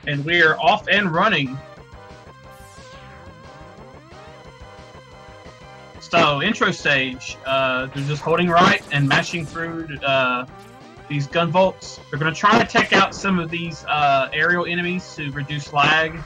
And we are off and running. So, intro stage, they're just holding right and mashing through these gun vaults. They're going to try to take out some of these aerial enemies to reduce lag.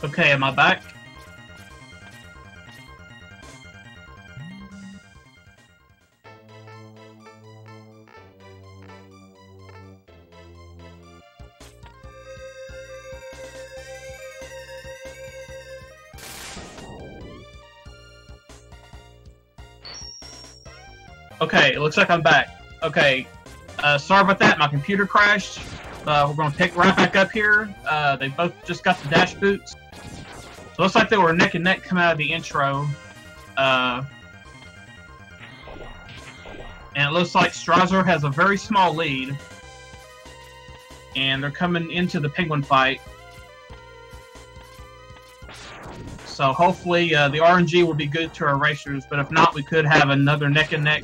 Okay, am I back? Okay, it looks like I'm back. Okay, sorry about that, my computer crashed. We're going to pick right back up here. They both just got the dash boots. So it looks like they were neck and neck coming out of the intro. And it looks like Strizer has a very small lead. And they're coming into the penguin fight. So hopefully the RNG will be good to our racers, but if not, we could have another neck and neck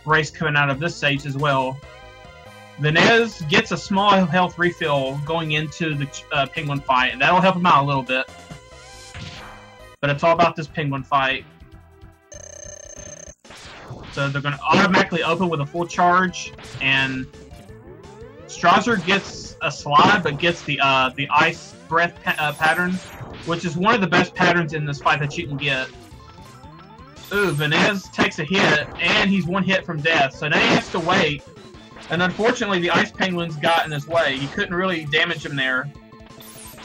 race coming out of this stage as well. Venez gets a small health refill going into the penguin fight, and that'll help him out a little bit. But it's all about this penguin fight. So they're going to automatically open with a full charge, and Strizer gets a slide, but gets the ice breath pattern, which is one of the best patterns in this fight that you can get. Ooh, Venez takes a hit, and he's one hit from death, so now he has to wait And unfortunately, the Ice Penguins got in his way. He couldn't really damage him there.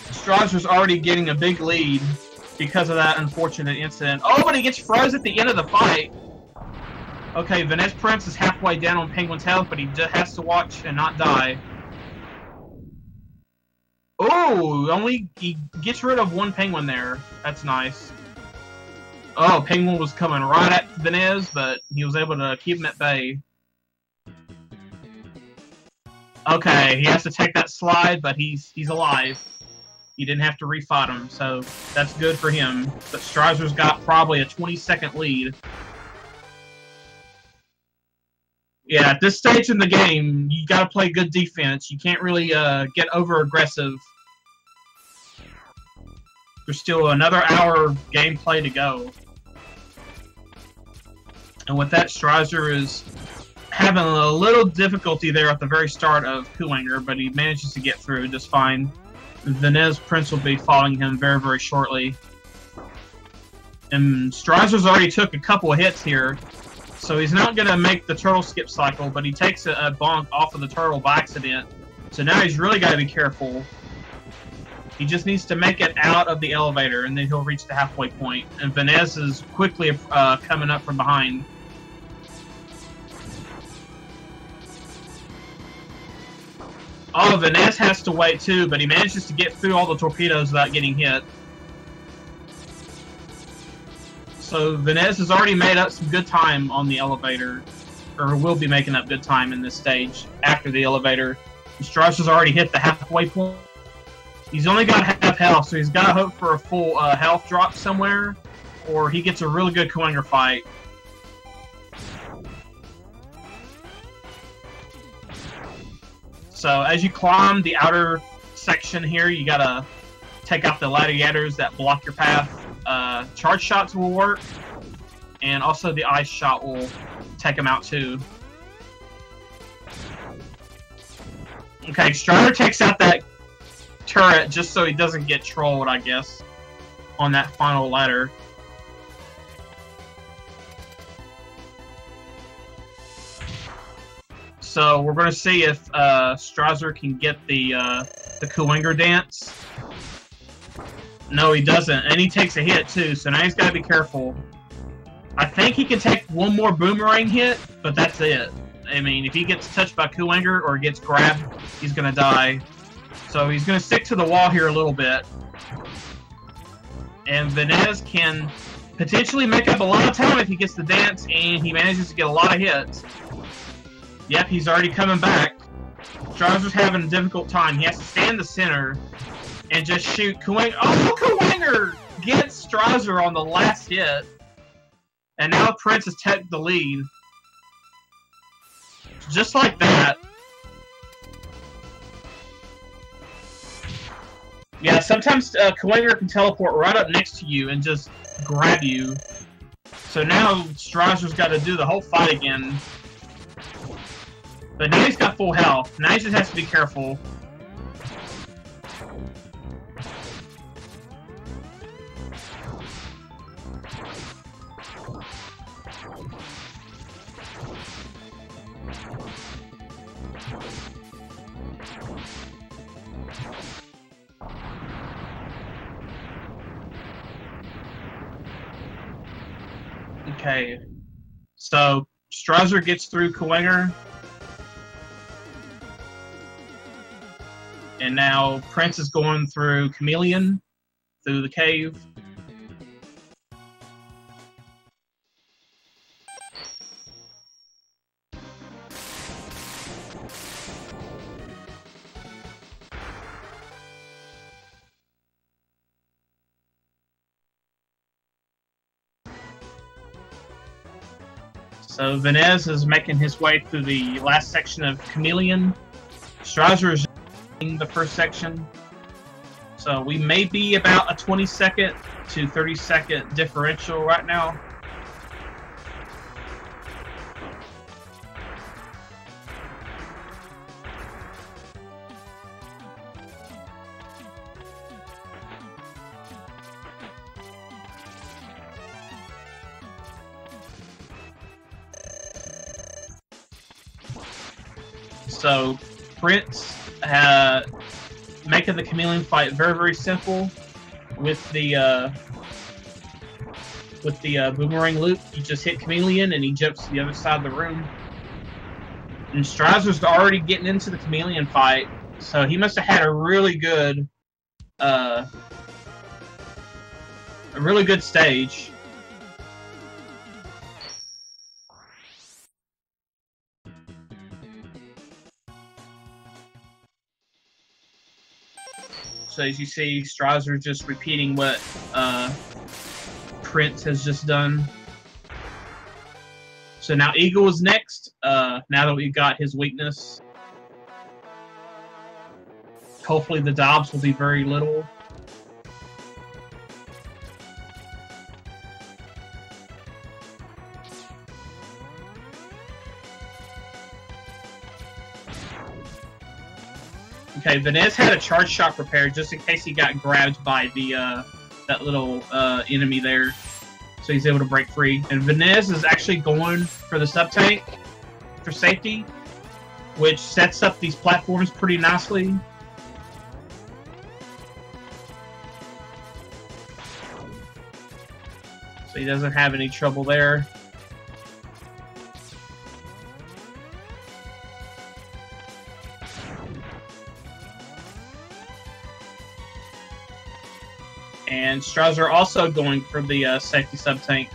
Strizer's already getting a big lead because of that unfortunate incident. Oh, but he gets froze at the end of the fight. Okay, VenezPrince is halfway down on Penguin's health, but he just has to watch and not die. Oh, he gets rid of one Penguin there. That's nice. Oh, Penguin was coming right at Venez, but he was able to keep him at bay. Okay, he has to take that slide, but he's alive. He didn't have to refight him, so that's good for him. But Strizer's got probably a 20-second lead. Yeah, at this stage in the game, you got to play good defense. You can't really get over-aggressive. There's still another hour gameplay to go. And with that, Strizer is having a little difficulty there at the very start of Kuwanger, but he manages to get through just fine. VenezPrince will be following him very, very shortly. And Strizer's already took a couple of hits here, so he's not going to make the turtle skip cycle, but he takes a bonk off of the turtle by accident. So now he's really got to be careful. He just needs to make it out of the elevator, and then he'll reach the halfway point. And Venez is quickly coming up from behind. Oh, Venez has to wait too, but he manages to get through all the torpedoes without getting hit. So Venez has already made up some good time on the elevator, or will be making up good time in this stage after the elevator. Strizer's already hit the halfway point. He's only got half health, so he's got to hope for a full health drop somewhere, or he gets a really good Kuwanger fight. So as you climb the outer section here, you gotta take out the gladiators that block your path. Charge shots will work, and also the ice shot will take them out too. Okay, Strider takes out that turret just so he doesn't get trolled, I guess, on that final ladder. So we're going to see if Strizer can get the Kuwanger dance. No, he doesn't, and he takes a hit too, so now he's got to be careful. I think he can take one more boomerang hit, but that's it. I mean, if he gets touched by Kuwanger or gets grabbed, he's going to die. So he's going to stick to the wall here a little bit. And Venez can potentially make up a lot of time if he gets the dance, and he manages to get a lot of hits. Yep, he's already coming back. Strizer's having a difficult time. He has to stay in the center and just shoot Kuwanger. Oh, Kuwanger gets Strizer on the last hit. And now Prince has taken the lead. Just like that. Yeah, sometimes Kuwanger can teleport right up next to you and just grab you. So now Strizer's got to do the whole fight again. But now he's got full health. Now he just has to be careful. Okay, so Strizer gets through Kuwanger. And now Prince is going through Chameleon, through the cave. So Venez is making his way through the last section of Chameleon. Strizer is in the first section. So we may be about a 20-second to 30-second differential right now. So Prince making the chameleon fight very, very simple with the boomerang loop. You just hit chameleon and he jumps to the other side of the room. And Strizer's already getting into the chameleon fight, so he must have had a really good stage. So as you see, Strizer just repeating what Prince has just done. So now Eagle is next, now that we've got his weakness. Hopefully the dodge will be very little. Okay, Venez had a charge shot prepared just in case he got grabbed by the that little enemy there. So he's able to break free. And Venez is actually going for the sub-tank for safety, which sets up these platforms pretty nicely. So he doesn't have any trouble there. And Strizer also going for the safety sub-tank.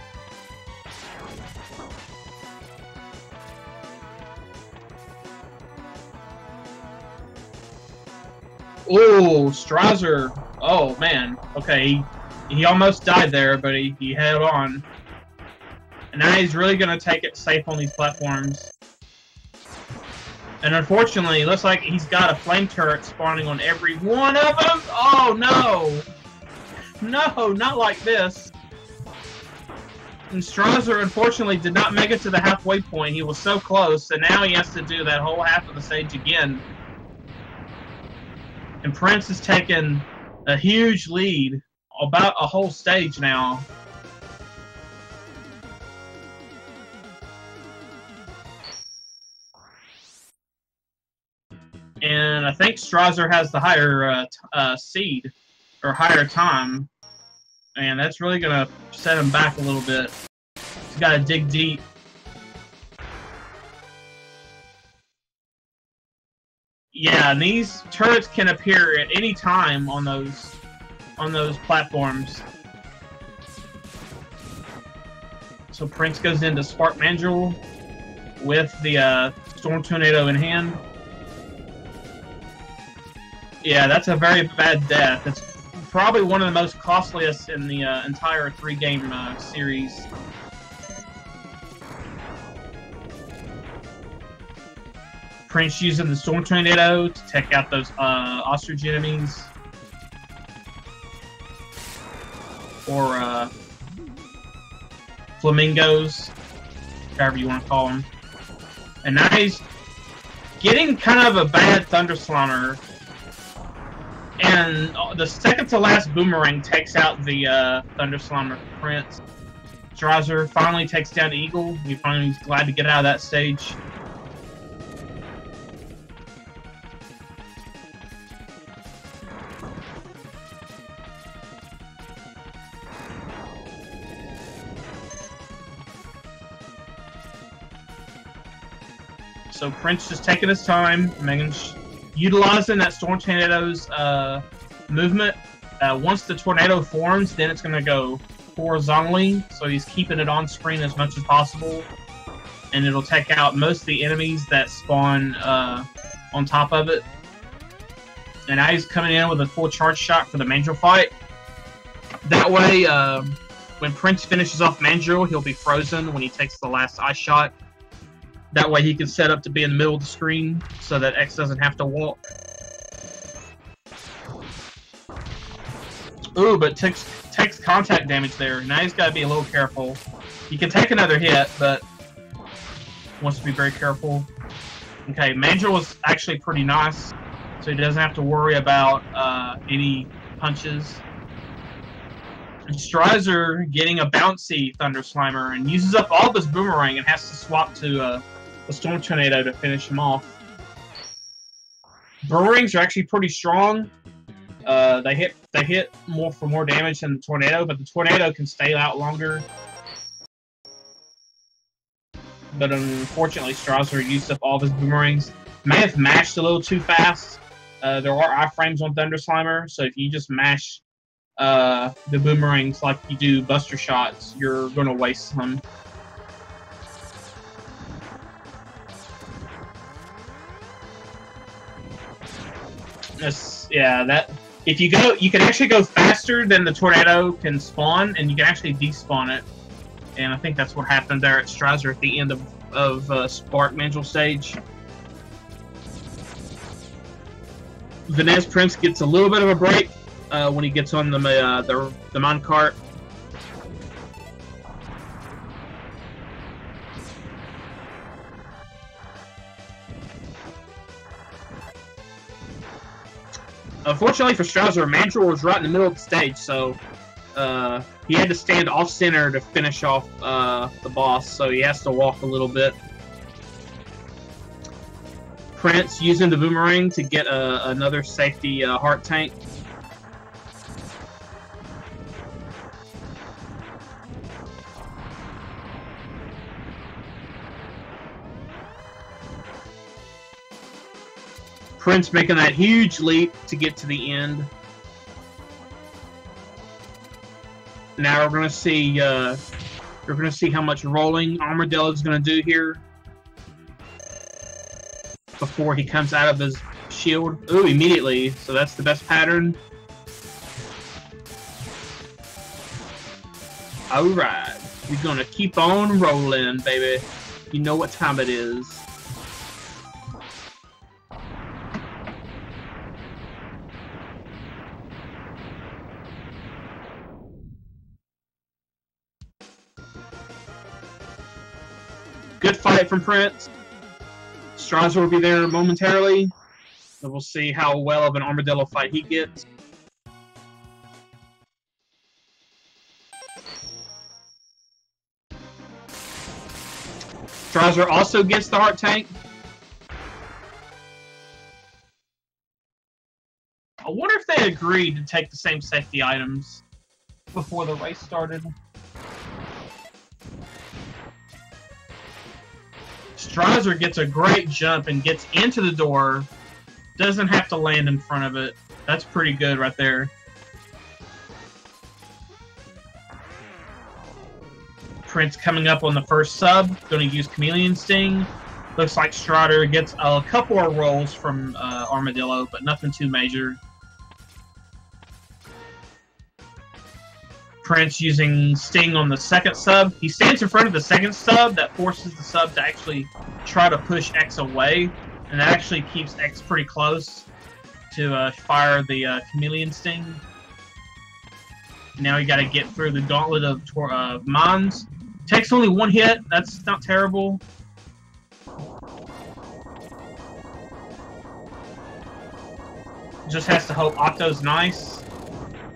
Oh, Strizer. Oh, man. Okay, he almost died there, but he held on. And now he's really going to take it safe on these platforms. And unfortunately, it looks like he's got a flame turret spawning on every one of them. Oh, no. No, not like this. And Strizer, unfortunately, did not make it to the halfway point. He was so close, and now he has to do that whole half of the stage again. And Prince has taken a huge lead, about a whole stage now. And I think Strizer has the higher seed, or higher time. And that's really going to set him back a little bit. He's got to dig deep. Yeah, and these turrets can appear at any time on those platforms. So Prince goes into Spark Mandrill with the Storm Tornado in hand. Yeah, that's a very bad death. It's probably one of the most costliest in the entire 3-game series. Prince using the Storm Tornado to take out those ostrich enemies. Or flamingos, however you want to call them. And now he's getting kind of a bad Thunder Slimer. And the second to last boomerang takes out the Thunder Slimer Prince. Strizer finally takes down Eagle. He's glad to get out of that stage. So Prince just taking his time, utilizing that Storm Tornado's movement. Once the tornado forms, then it's going to go horizontally, so he's keeping it on screen as much as possible. And it'll take out most of the enemies that spawn on top of it. And now he's coming in with a full charge shot for the Mandrill fight. That way, when Prince finishes off Mandrill, he'll be frozen when he takes the last ice shot. That way he can set up to be in the middle of the screen so that X doesn't have to walk. Ooh, but takes contact damage there. Now he's got to be a little careful. He can take another hit, but wants to be very careful. Okay, Mandrill was actually pretty nice, so he doesn't have to worry about any punches. And Strizer getting a bouncy Thunder Slimer and uses up all of his boomerang and has to swap to the Storm Tornado to finish him off. Boomerangs are actually pretty strong. They hit more for more damage than the tornado, but the tornado can stay out longer. But unfortunately, Strizer used up all of his boomerangs. May have mashed a little too fast. There are iframes on Thunder Slimer, so if you just mash the boomerangs like you do Buster Shots, you're going to waste some. That if you go, you can actually go faster than the tornado can spawn, and you can actually despawn it. And I think that's what happened there at Strizer at the end of Spark Mangel stage. VenezPrince gets a little bit of a break when he gets on the minecart. Unfortunately for Strizer, Mangel was right in the middle of the stage, so he had to stand off-center to finish off the boss, so he has to walk a little bit. Prince using the boomerang to get another safety heart tank. Prince making that huge leap to get to the end. Now we're gonna see how much rolling Armadillo is gonna do here before he comes out of his shield. Ooh, immediately. So that's the best pattern. Alright. We're gonna keep on rolling, baby. You know what time it is. Good fight from Prince. Strizer will be there momentarily. So we'll see how well of an Armadillo fight he gets. Strizer also gets the heart tank. I wonder if they agreed to take the same safety items before the race started. Strizer gets a great jump and gets into the door. Doesn't have to land in front of it. That's pretty good right there. Prince coming up on the first sub. Going to use Chameleon Sting. Looks like Strider gets a couple of rolls from Armadillo, but nothing too major. Prince using Sting on the second sub. He stands in front of the second sub. That forces the sub to actually try to push X away, and that actually keeps X pretty close to fire the Chameleon Sting. Now you got to get through the gauntlet of mines. Takes only one hit. That's not terrible. Just has to hope Octo's nice.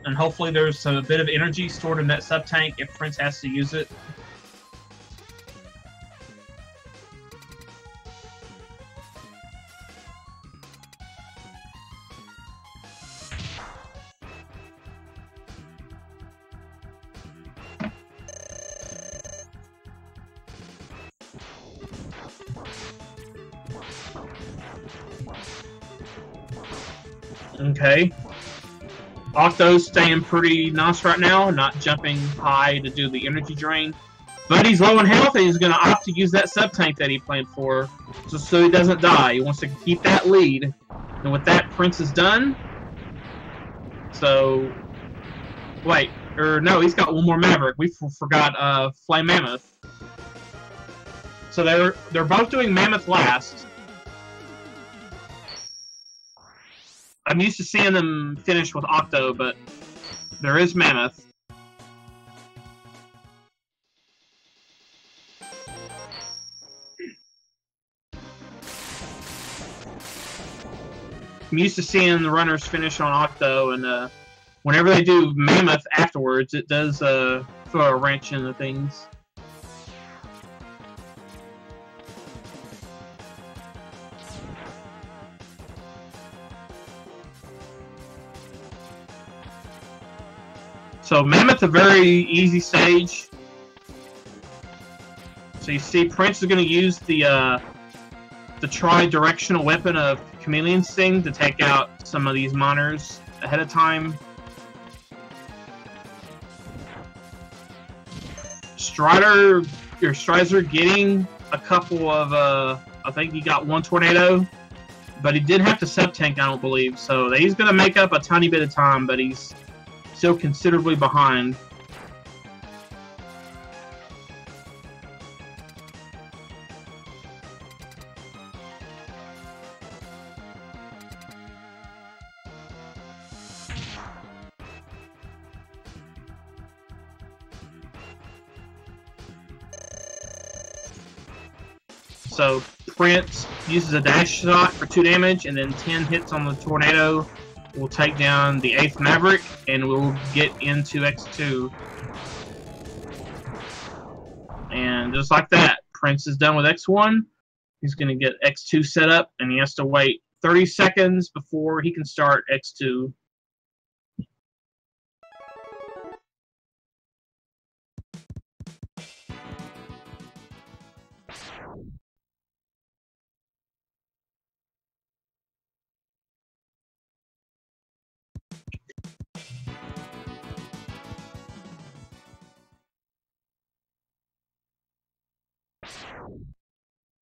And hopefully there's a bit of energy stored in that sub-tank if Prince has to use it. Okay. Octo's staying pretty nice right now, not jumping high to do the energy drain. But he's low in health, and he's going to opt to use that sub-tank that he planned for, just so he doesn't die. He wants to keep that lead. And with that, Prince is done. So, wait, or no, he's got one more Maverick. We forgot Flame Mammoth. So they're both doing Mammoth last. I'm used to seeing them finish with Octo, but there is Mammoth. I'm used to seeing the runners finish on Octo, and whenever they do Mammoth afterwards, it does throw a wrench into things. So Mammoth, a very easy stage. So you see Prince is going to use the tri-directional weapon of Chameleon Sting to take out some of these monitors ahead of time. Strizer getting a couple of, I think he got one tornado, but he did have to sub-tank, I don't believe. So he's going to make up a tiny bit of time, but he's still considerably behind. So Prince uses a dash shot for 2 damage, and then 10 hits on the tornado will take down the 8th Maverick, and we'll get into X2. And just like that, Prince is done with X1. He's going to get X2 set up, and he has to wait 30 seconds before he can start X2.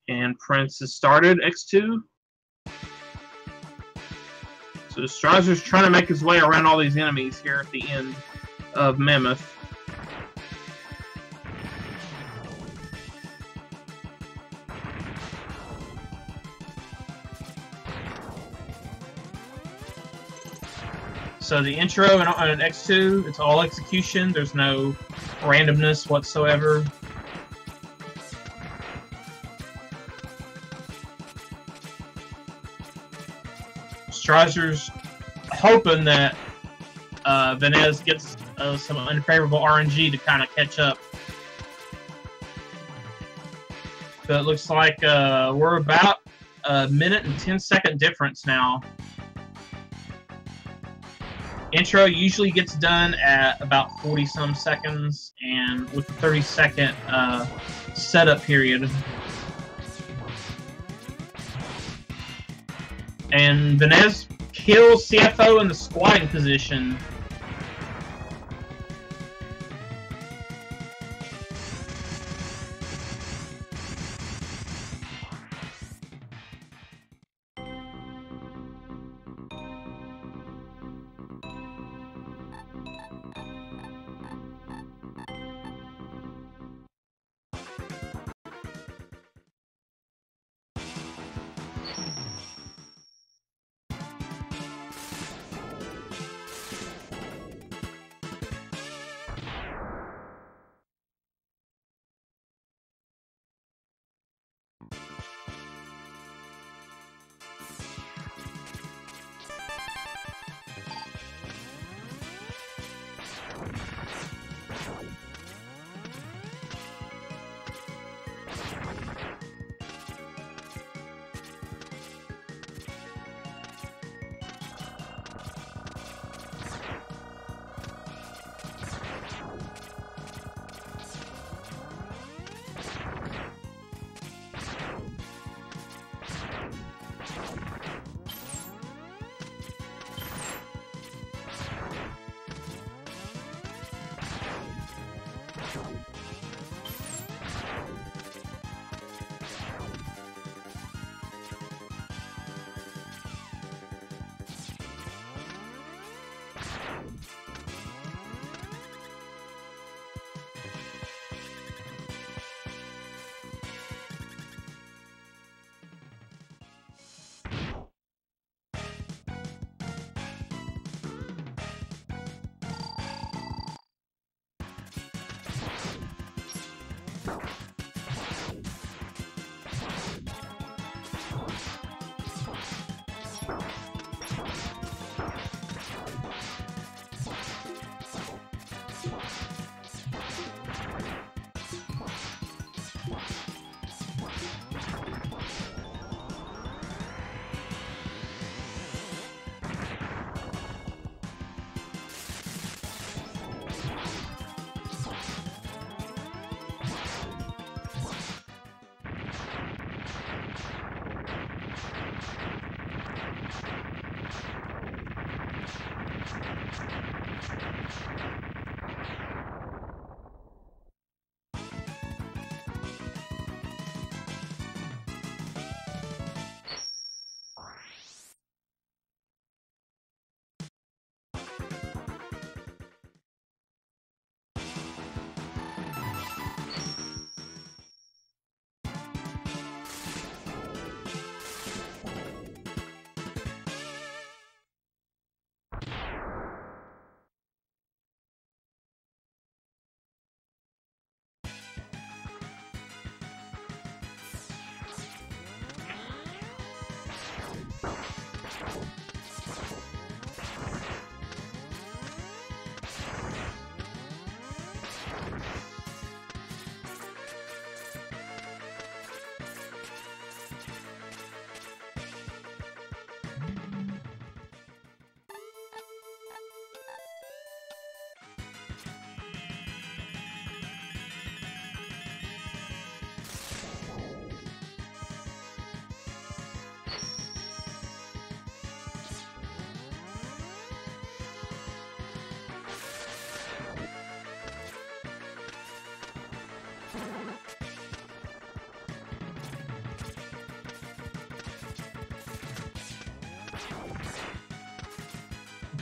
And Prince has started X2. So Strizer's trying to make his way around all these enemies here at the end of Mammoth. So the intro on an X2, it's all execution. There's no randomness whatsoever. Strizer's hoping that Venez gets some unfavorable RNG to kind of catch up. But it looks like we're about a minute and 10-second difference now. Intro usually gets done at about 40-some seconds, and with a 30-second setup period. And Venez kills CFO in the squatting position.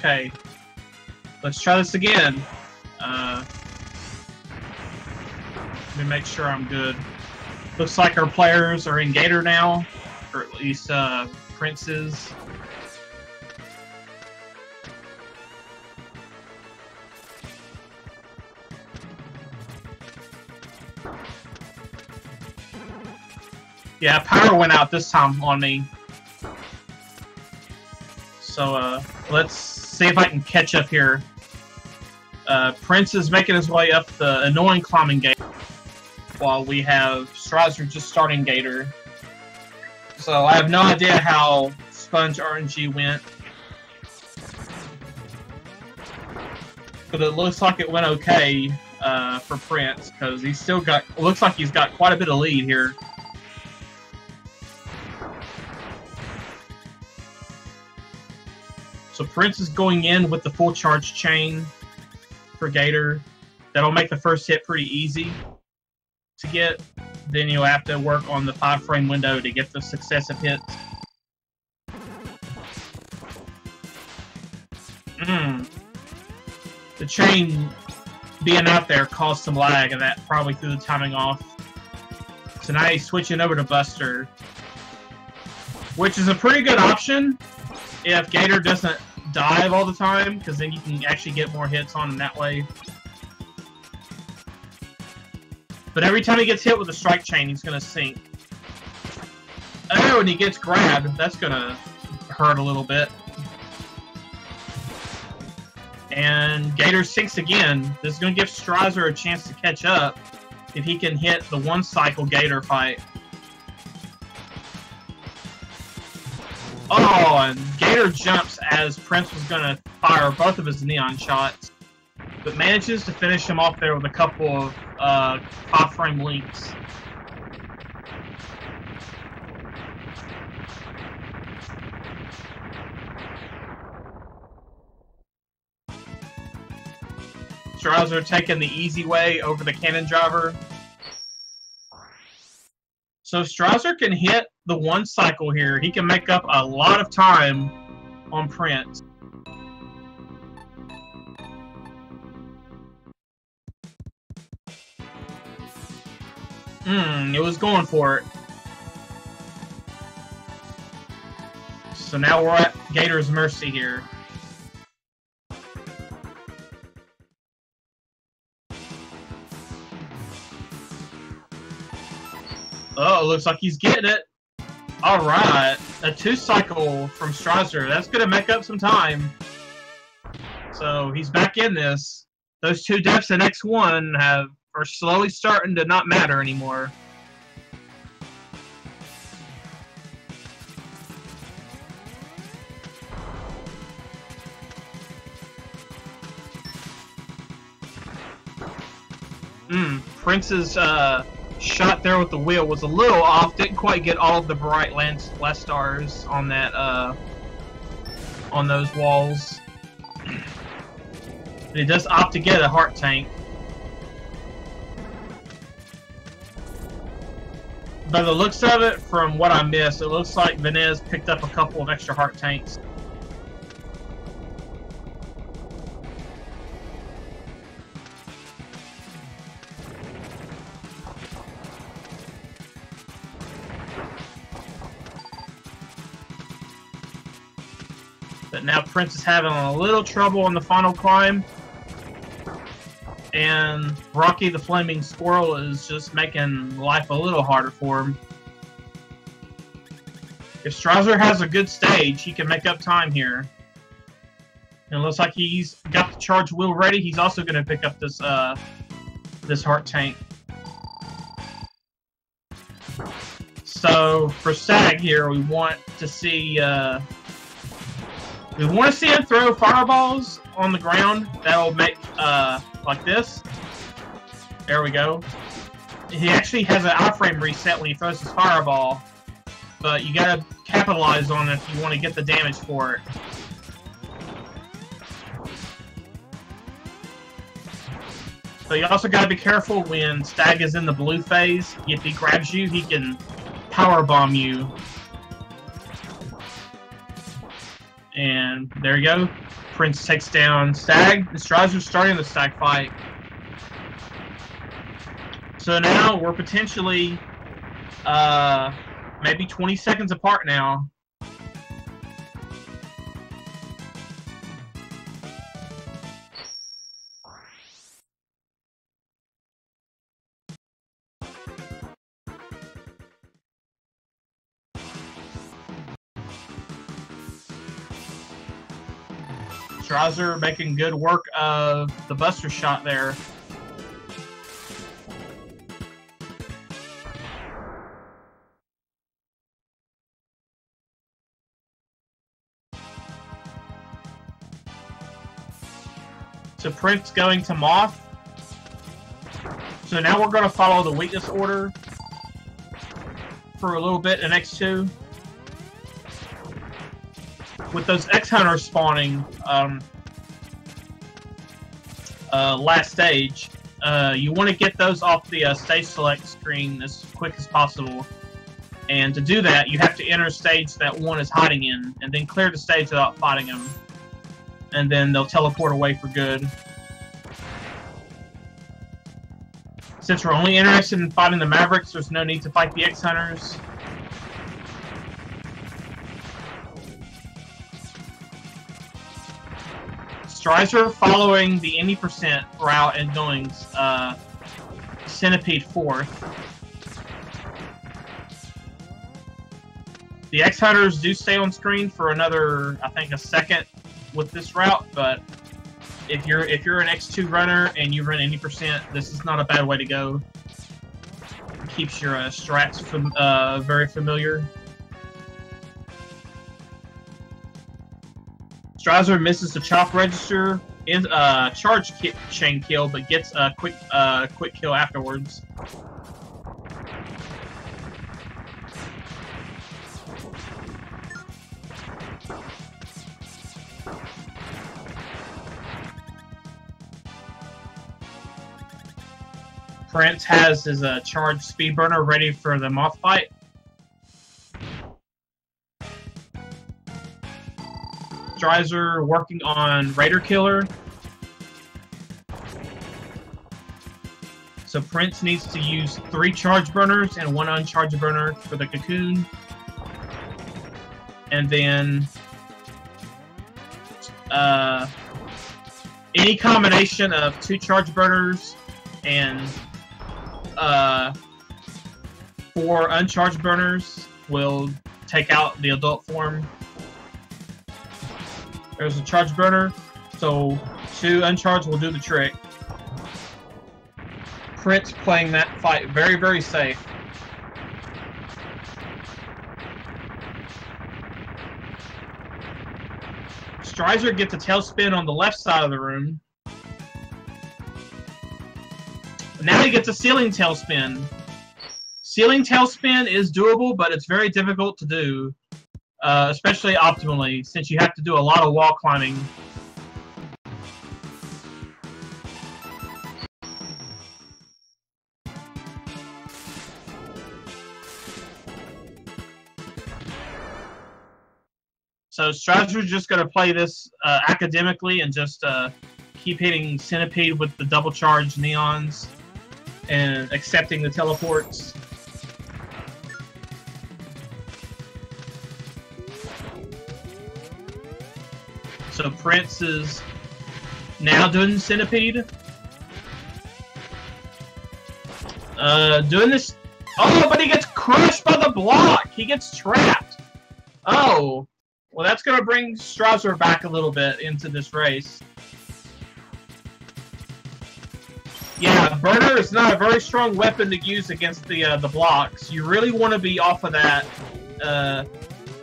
Okay. Let's try this again. Let me make sure I'm good. Looks like our players are in Gator now, or at least Prince is. Yeah, power went out this time on me. So let's see if I can catch up here. Prince is making his way up the annoying climbing gate, while we have Strizer just starting Gator. So I have no idea how Sponge RNG went, but it looks like it went okay for Prince, because he's still got. Looks like he's got quite a bit of lead here. So Prince is going in with the full charge chain for Gator. That'll make the first hit pretty easy to get. Then you'll have to work on the 5-frame window to get the successive hits. The chain being out there caused some lag, and that probably threw the timing off. So now he's switching over to Buster, which is a pretty good option if Gator doesn't dive all the time, because then you can actually get more hits on him that way. But every time he gets hit with a strike chain, he's going to sink. Oh, and he gets grabbed. That's going to hurt a little bit. And Gator sinks again. This is going to give Strizer a chance to catch up if he can hit the one-cycle Gator fight. Oh, and Gator jumps as Prince was going to fire both of his neon shots, but manages to finish him off there with a couple of 5-frame links. Strizer taking the easy way over the cannon driver. So Strizer can hit the one cycle here. He can make up a lot of time on Prince. It was going for it. So now we're at Gator's mercy here. Oh, it looks like he's getting it. Alright, a 2-cycle from Strizer. That's going to make up some time. So he's back in this. Those 2 deaths in X1 are slowly starting to not matter anymore. Prince's shot there with the wheel was a little off. Didn't quite get all of the bright last stars on that on those walls. But he does opt to get a heart tank. By the looks of it, from what I missed, it looks like Venez picked up a couple of extra heart tanks. But now Prince is having a little trouble on the final climb. And Rocky the Flaming Squirrel is just making life a little harder for him. If Strizer has a good stage, he can make up time here. And it looks like he's got the charge wheel ready. He's also going to pick up this this heart tank. So for Stag here, we want to see him throw fireballs on the ground. That'll make like this. There we go. He actually has an iframe reset when he throws his fireball, but you gotta capitalize on it if you want to get the damage for it. But you also gotta be careful when Stag is in the blue phase. If he grabs you, he can power bomb you. And there you go. Prince takes down Stag. The Strizer's starting the Stag fight. So now we're potentially maybe 20 seconds apart now. Strizer making good work of the Buster shot there. So Prince going to Moth. So now we're going to follow the weakness order for a little bit in X2. With those X-Hunters spawning last stage, you want to get those off the stage select screen as quick as possible. And to do that, you have to enter a stage that one is hiding in, and then clear the stage without fighting them. And then they'll teleport away for good. Since we're only interested in fighting the Mavericks, there's no need to fight the X-Hunters. Strizer following the any percent route and going Centipede 4th. The X-Hunters do stay on screen for another, I think, a second with this route, but if you're an X2 runner and you run any percent, this is not a bad way to go. It keeps your strats very familiar. Strizer misses the chop register in charge chain kill, but gets a quick kill afterwards. Prince has his charged speed burner ready for the Moth fight. Strizer working on Raider Killer. So Prince needs to use 3 charge burners and 1 uncharged burner for the cocoon. And then any combination of 2 charge burners and 4 uncharged burners will take out the adult form. There's a charge burner, so 2 uncharged will do the trick. Prince playing that fight very, very safe. Strizer gets a tailspin on the left side of the room. Now he gets a ceiling tailspin. Ceiling tailspin is doable, but it's very difficult to do, especially optimally, since you have to do a lot of wall climbing. So Strizer's just going to play this academically and just keep hitting Centipede with the double charge neons and accepting the teleports. So Prince is now doing Centipede. Doing this. Oh, but he gets crushed by the block. He gets trapped. Oh. Well, that's going to bring Strizer back a little bit into this race. Yeah, Burner is not a very strong weapon to use against the blocks. You really want to be off of that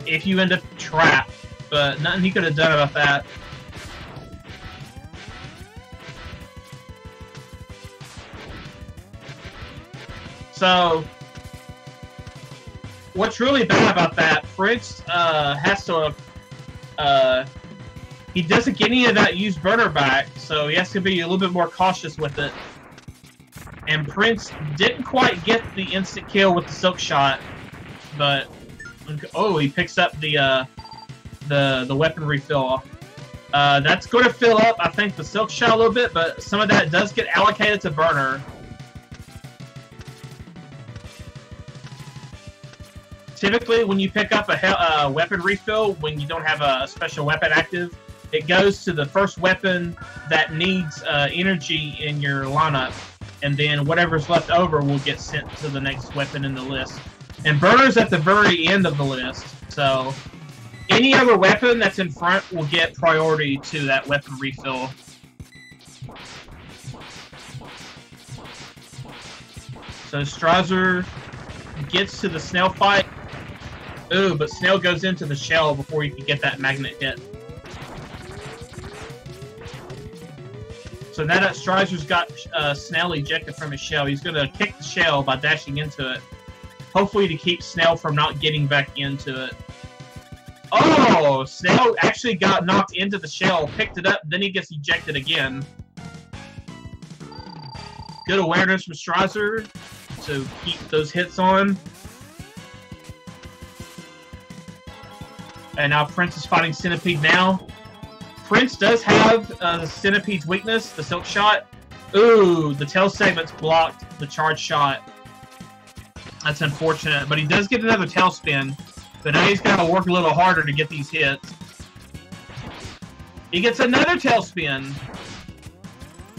if you end up trapped. But nothing he could have done about that. So, what's really bad about that, Prince has to, he doesn't get any of that used burner back, so he has to be a little bit more cautious with it. And Prince didn't quite get the instant kill with the silk shot, but, oh, he picks up the weapon refill. That's going to fill up, I think, the Silk Shot a little bit, but some of that does get allocated to Burner. Typically, when you pick up a weapon refill, when you don't have a special weapon active, it goes to the first weapon that needs energy in your lineup, and then whatever's left over will get sent to the next weapon in the list. And Burner's at the very end of the list, so any other weapon that's in front will get priority to that weapon refill. So Strizer gets to the snail fight. Ooh, but snail goes into the shell before you can get that magnet hit. So now that Strizer's got snail ejected from his shell, he's going to kick the shell by dashing into it. Hopefully to keep snail from not getting back into it. Oh! Snail actually got knocked into the shell, picked it up, then he gets ejected again. Good awareness from Strizer to keep those hits on. And now Prince is fighting Centipede now. Prince does have the Centipede's weakness, the Silk Shot. Ooh, the tail segment's blocked the charge shot. That's unfortunate, but he does get another tail spin. But now he's got to work a little harder to get these hits. He gets another tail spin.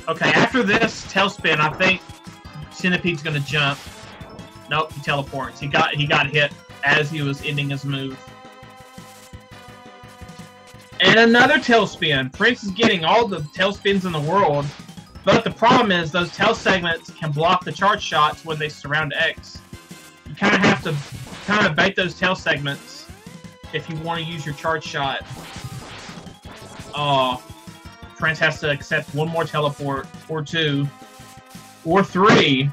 Okay, after this tail spin, I think Centipede's going to jump. Nope, he teleports. He got hit as he was ending his move. And another tail spin. Prince is getting all the tail spins in the world. But the problem is those tail segments can block the charge shots when they surround X. You kind of have to bait those tail segments if you want to use your charge shot. Oh, Prince has to accept one more teleport, or two, or three.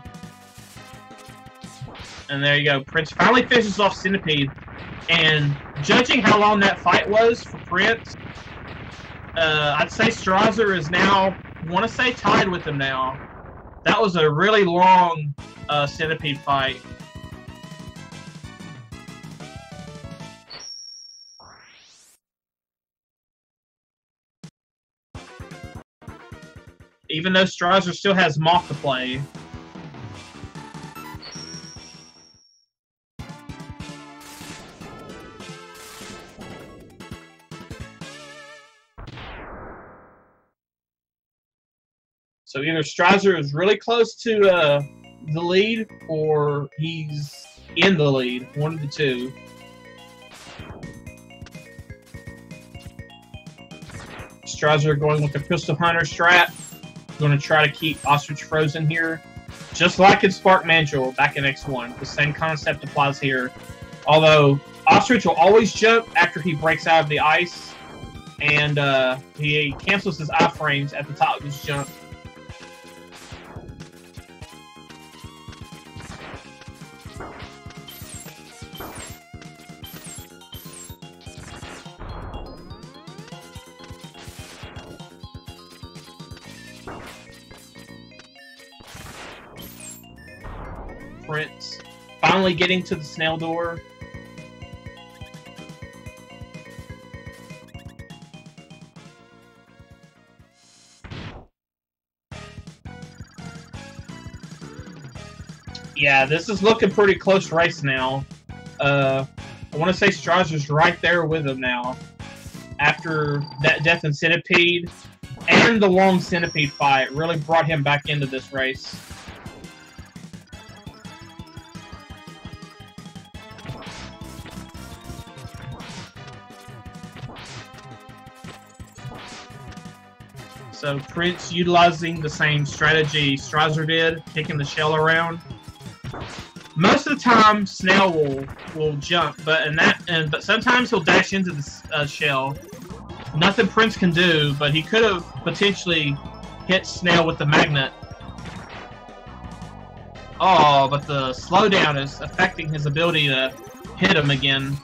And there you go. Prince finally finishes off Centipede. And judging how long that fight was for Prince, I'd say Strizer is now, I want to say, tied with him now. That was a really long Centipede fight. Even though Strizer still has Moth to play. So either Strizer is really close to the lead, or he's in the lead. One of the two. Strizer going with the Crystal Hunter strat. Going to try to keep Ostrich frozen here. Just like in Spark Mandrill back in X1. The same concept applies here. Although, Ostrich will always jump after he breaks out of the ice. And he cancels his iframes at the top of his jump. Prince finally getting to the snail door. Yeah, this is looking pretty close race now. I want to say Strizer's right there with him now. After that Death and Centipede and the long Centipede fight really brought him back into this race. So Prince utilizing the same strategy Strizer did, kicking the shell around. Most of the time, Snail will jump, but sometimes he'll dash into the shell. Nothing Prince can do, but he could have potentially hit Snail with the magnet. Oh, but the slowdown is affecting his ability to hit him again.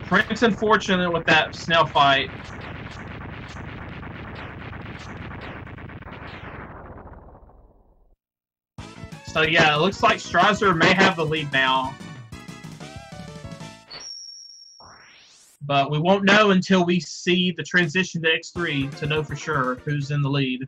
Prince unfortunate with that snail fight. So yeah, it looks like Strizer may have the lead now. But we won't know until we see the transition to X3 to know for sure who's in the lead.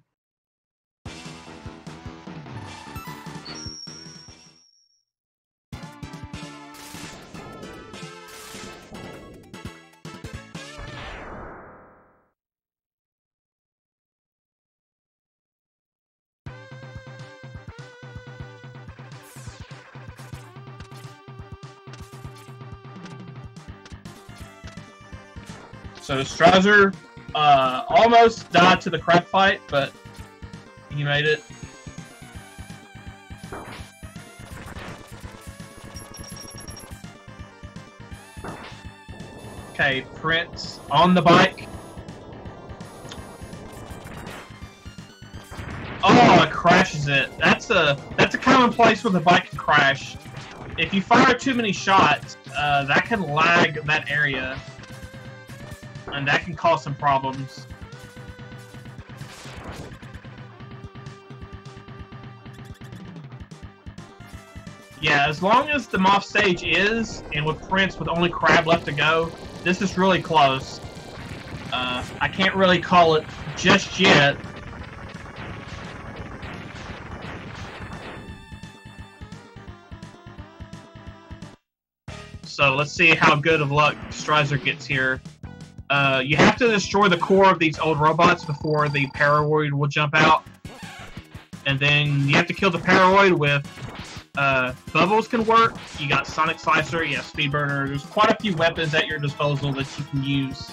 So Strizer almost died to the crab fight, but he made it. Okay, Prince on the bike. Oh, it crashes it. That's a common place where the bike can crash. If you fire too many shots, that can lag that area. And that can cause some problems. Yeah, as long as the Moth stage is, and with Prince with only Crab left to go, this is really close. I can't really call it just yet. So let's see how good of luck Strizer gets here. You have to destroy the core of these old robots before the Paroid will jump out. And then you have to kill the Paroid with Bubbles can work. You got Sonic Slicer, you have Speed Burner. There's quite a few weapons at your disposal that you can use.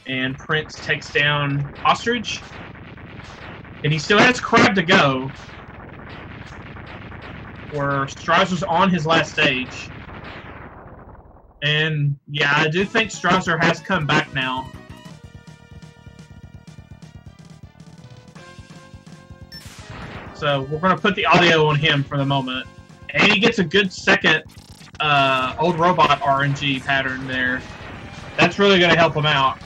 And Prince takes down Ostrich. And he still has Crab to go. Where Strizer's on his last stage. And yeah, I do think Strizer has come back now. So we're going to put the audio on him for the moment. And he gets a good second old robot RNG pattern there. That's really going to help him out.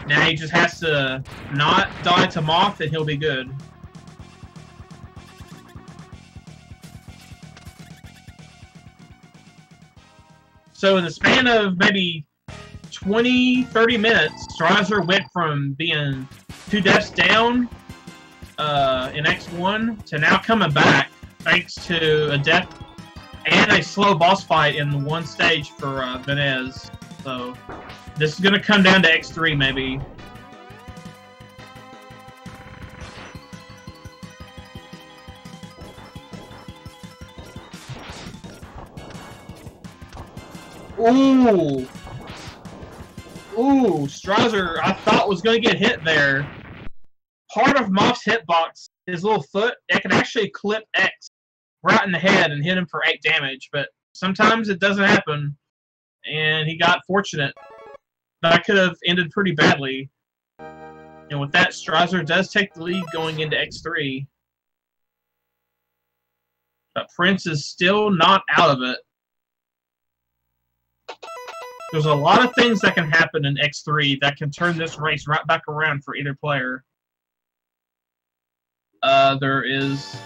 Now he just has to not die to Moth and he'll be good. So in the span of maybe 20-30 minutes, Strizer went from being 2 deaths down in X1 to now coming back thanks to a death and a slow boss fight in one stage for Venez. So this is going to come down to X3 maybe. Ooh! Ooh, Strizer, I thought was going to get hit there. Part of Moth's hitbox, his little foot, it can actually clip X right in the head and hit him for 8 damage, but sometimes it doesn't happen, and he got fortunate. That could have ended pretty badly. And with that, Strizer does take the lead going into X3. But Prince is still not out of it. There's a lot of things that can happen in X3 that can turn this race right back around for either player. There is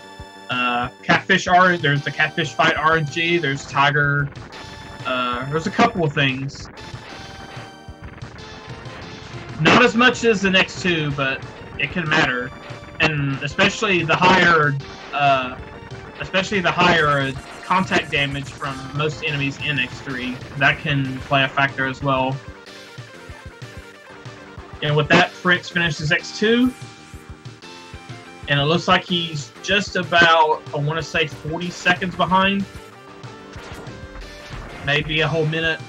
there's the Catfish Fight RNG, there's Tiger, there's a couple of things. Not as much as the next 2, but it can matter. And especially the higher contact damage from most enemies in X3. That can play a factor as well. And with that, Prince finishes X2. And it looks like he's just about, I want to say, 40 seconds behind. Maybe a whole minute.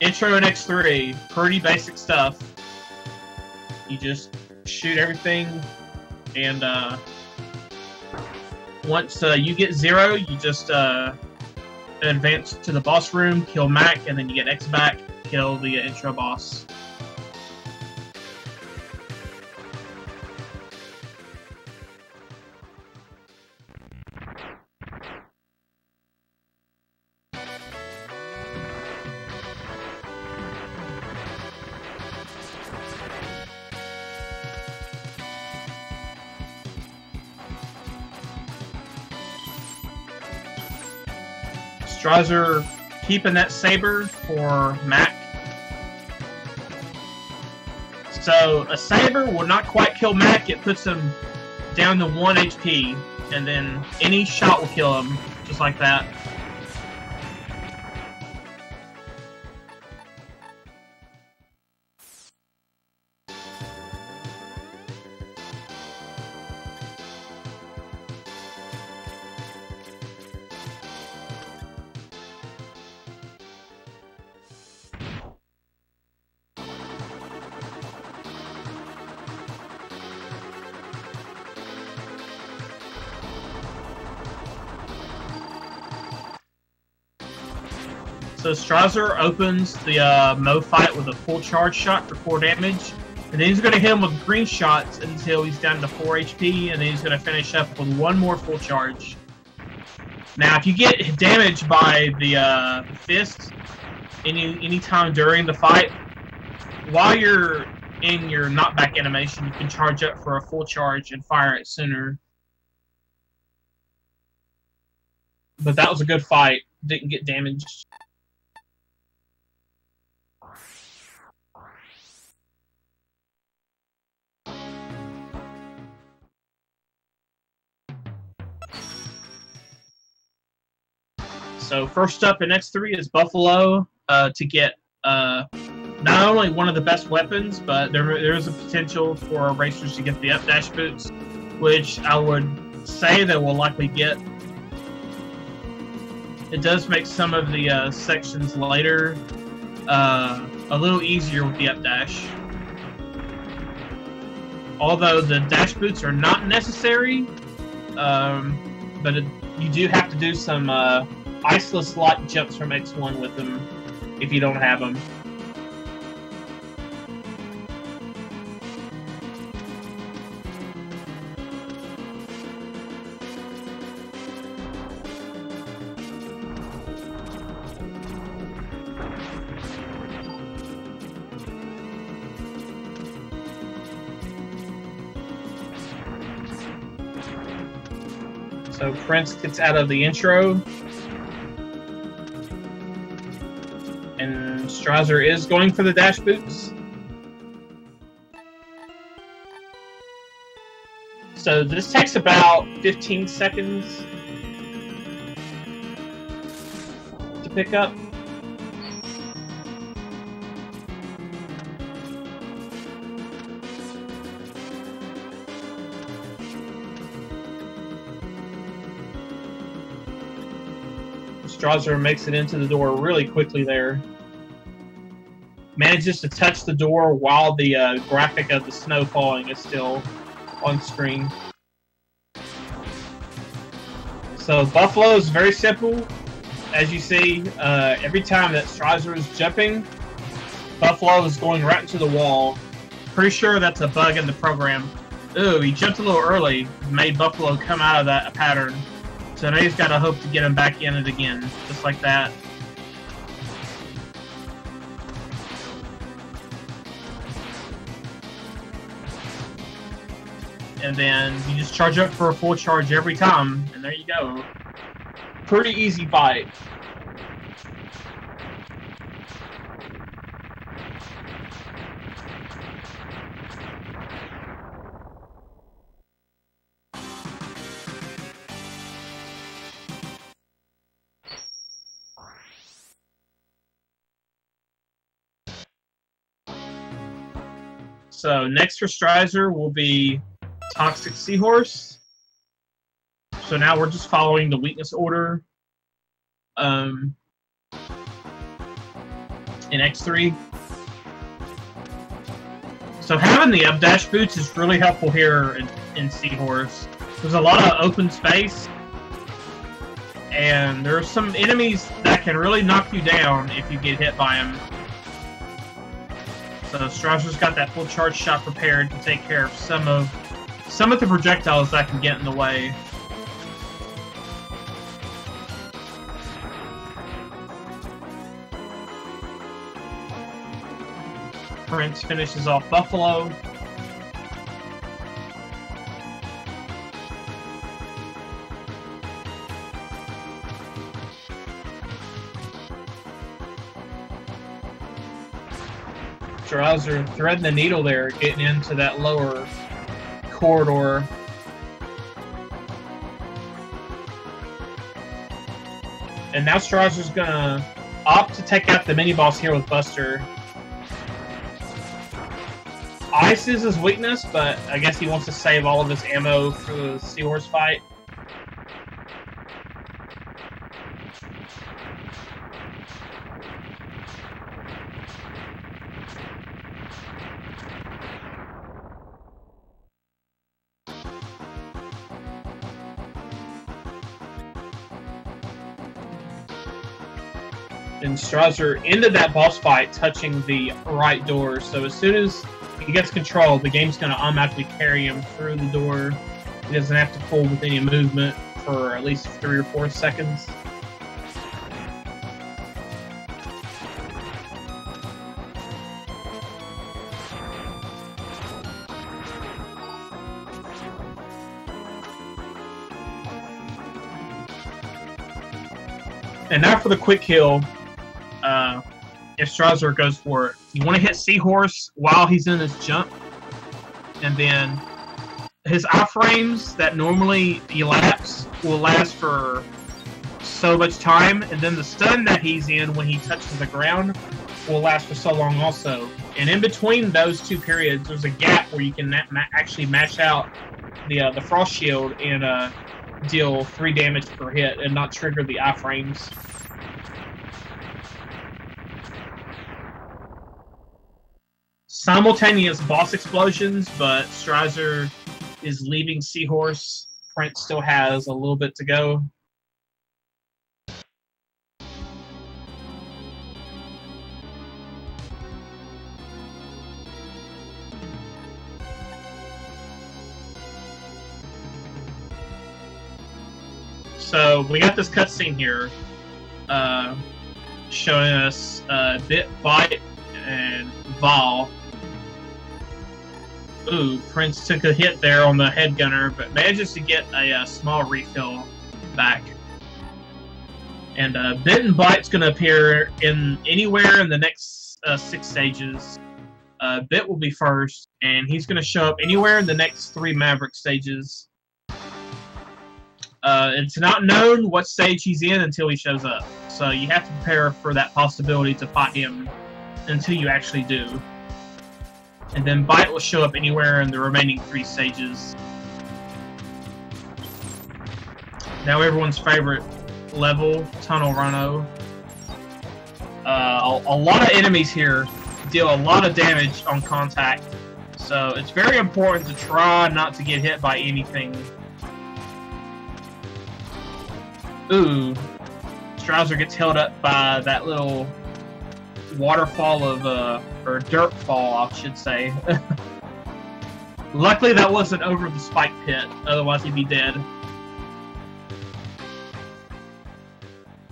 Intro in X3, pretty basic stuff. You just shoot everything, and once you get 0, you just advance to the boss room, kill Mac, and then you get X back, kill the intro boss. Strizer keeping that saber for Mac. So a saber will not quite kill Mac. It puts him down to 1 HP, and then any shot will kill him, just like that. So Strizer opens the Mo fight with a full charge shot for 4 damage, and then he's going to hit him with green shots until he's down to 4 HP, and then he's going to finish up with 1 more full charge. Now, if you get damaged by the fist any time during the fight, while you're in your knockback animation, you can charge up for a full charge and fire it sooner. But that was a good fight. Didn't get damaged. So first up in X3 is Buffalo to get not only one of the best weapons, but there is a potential for racers to get the up dash boots, which I would say they will likely get. It does make some of the sections later a little easier with the up dash. Although the dash boots are not necessary, but you do have to do some iceless light jumps from X1 with them if you don't have them. So Prince gets out of the intro. And Strizer is going for the dash boots. So this takes about 15 seconds to pick up. Strizer makes it into the door really quickly there. Manages to touch the door while the graphic of the snow falling is still on screen. So Buffalo is very simple. As you see, every time that Strizer is jumping, Buffalo is going right into the wall. Pretty sure that's a bug in the program. Ooh, he jumped a little early, made Buffalo come out of that pattern. So now he's got to hope to get him back in it again, just like that. And then you just charge up for a full charge every time, and there you go. Pretty easy fight. So next for Strizer will be Toxic Seahorse. So now we're just following the weakness order in X3. So having the up dash boots is really helpful here in Seahorse. There's a lot of open space, and there are some enemies that can really knock you down if you get hit by them. So Strizer's got that full charge shot prepared to take care of some of the projectiles that can get in the way. Prince finishes off Buffalo. Strizer threading the needle there, getting into that lower corridor. And now Strizer's gonna opt to take out the mini-boss here with Buster. Ice is his weakness, but I guess he wants to save all of his ammo for the Seahorse fight. And Strizer ended that boss fight touching the right door, so as soon as he gets control, the game's going to automatically carry him through the door. He doesn't have to pull with any movement for at least 3 or 4 seconds. And now for the quick kill. If Strizer goes for it, you want to hit Seahorse while he's in his jump, and then his iframes that normally elapse will last for so much time, and then the stun that he's in when he touches the ground will last for so long also. And in between those two periods, there's a gap where you can actually mash out the Frost Shield and deal 3 damage per hit and not trigger the iframes. Simultaneous boss explosions, but Strizer is leaving Seahorse. Prince still has a little bit to go. So we got this cutscene here showing us Bit, Bite, and Val. Ooh, Prince took a hit there on the head gunner, but manages to get a small refill back. And Bit and Bite's going to appear in anywhere in the next 6 stages. Bit will be first, and he's going to show up anywhere in the next 3 Maverick stages. It's not known what stage he's in until he shows up, so you have to prepare for that possibility to fight him until you actually do. And then Bite will show up anywhere in the remaining 3 stages. Now everyone's favorite level, Tunnel Rhino. A lot of enemies here deal a lot of damage on contact, so it's very important to try not to get hit by anything. Ooh, Strizer gets held up by that little waterfall of, or dirt fall, I should say. Luckily that wasn't over the spike pit, otherwise he'd be dead.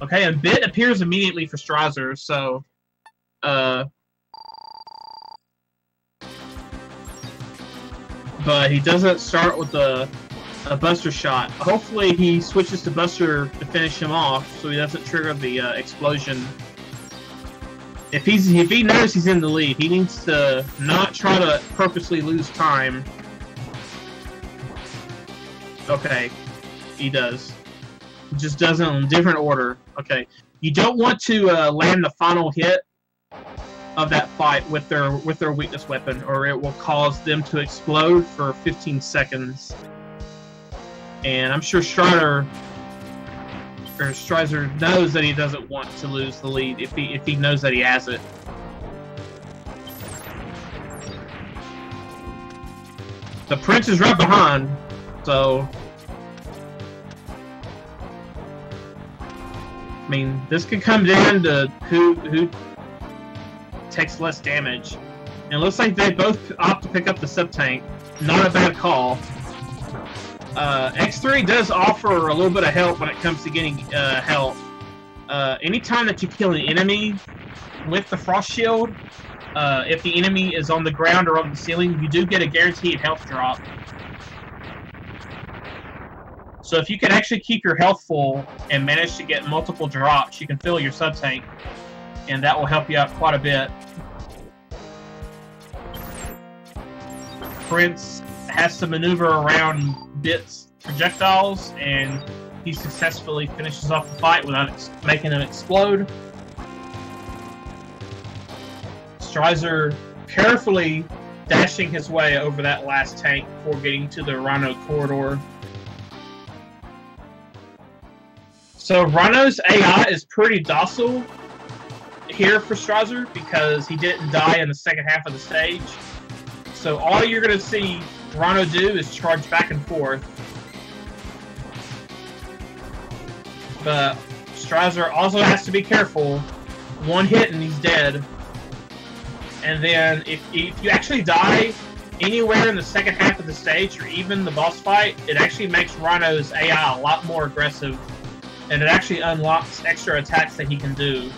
Okay, and Bit appears immediately for Strizer, so, but he doesn't start with a Buster shot. Hopefully he switches to Buster to finish him off, so he doesn't trigger the explosion. If he knows he's in the lead, he needs to not try to purposely lose time. Okay, he does. He just does it in a different order. Okay, you don't want to land the final hit of that fight with their weakness weapon, or it will cause them to explode for 15 seconds. And I'm sure Strizer knows that he doesn't want to lose the lead if he knows that he has it. The Prince is right behind, so I mean, this could come down to who takes less damage. And it looks like they both opt to pick up the sub-tank. Not a bad call. X3 does offer a little bit of help when it comes to getting health. Anytime that you kill an enemy with the Frost Shield, if the enemy is on the ground or on the ceiling, you do get a guaranteed health drop. So if you can actually keep your health full and manage to get multiple drops, you can fill your sub-tank, and that will help you out quite a bit. Prince has to maneuver around Bit's projectiles, and he successfully finishes off the fight without making him explode. Strizer carefully dashing his way over that last tank before getting to the Rhino corridor. So Rhino's AI is pretty docile here for Strizer because he didn't die in the second half of the stage. So all you're going to see Rhino do is charge back and forth. But Strizer also has to be careful. One hit and he's dead. And then if you actually die anywhere in the second half of the stage or even the boss fight, it actually makes Rhino's AI a lot more aggressive. And it actually unlocks extra attacks that he can do.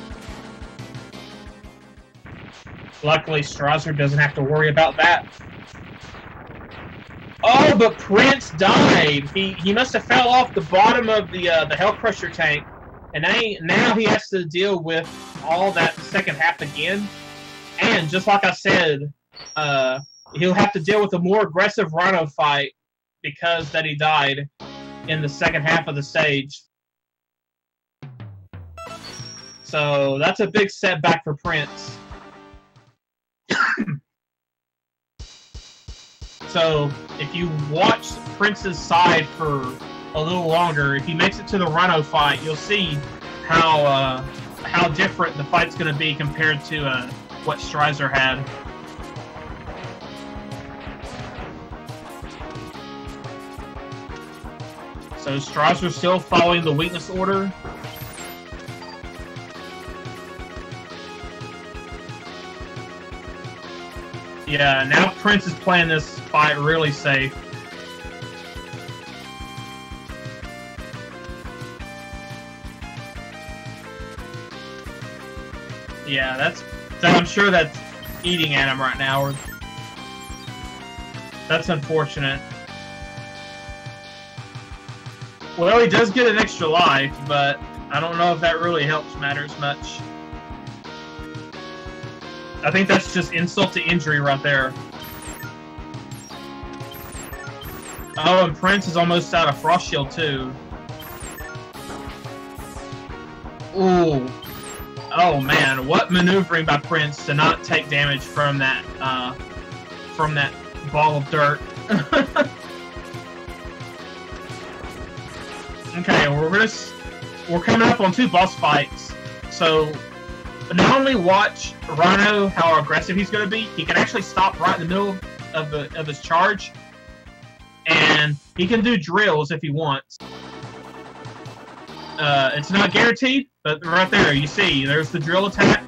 Luckily, Strizer doesn't have to worry about that. Oh, but Prince died! He must have fell off the bottom of the Hell Crusher tank. And now he has to deal with all that second half again. And just like I said, he'll have to deal with a more aggressive Rhino fight because that he died in the second half of the stage. So that's a big setback for Prince. So if you watch Prince's side for a little longer, if he makes it to the Rhino fight, you'll see how different the fight's going to be compared to what Strizer had. So Strizer's still following the weakness order. Yeah, now Prince is playing this fight really safe. Yeah, I'm sure that's eating at him right now. That's unfortunate. Well, he does get an extra life, but I don't know if that really helps matters much. I think that's just insult to injury right there. Oh, and Prince is almost out of Frost Shield too. Ooh. Oh man, what maneuvering by Prince to not take damage from that ball of dirt. Okay, we're coming up on 2 boss fights. So not only watch Rhino how aggressive he's going to be, he can actually stop right in the middle of his charge, and he can do drills if he wants. It's not guaranteed, but right there you see there's the drill attack.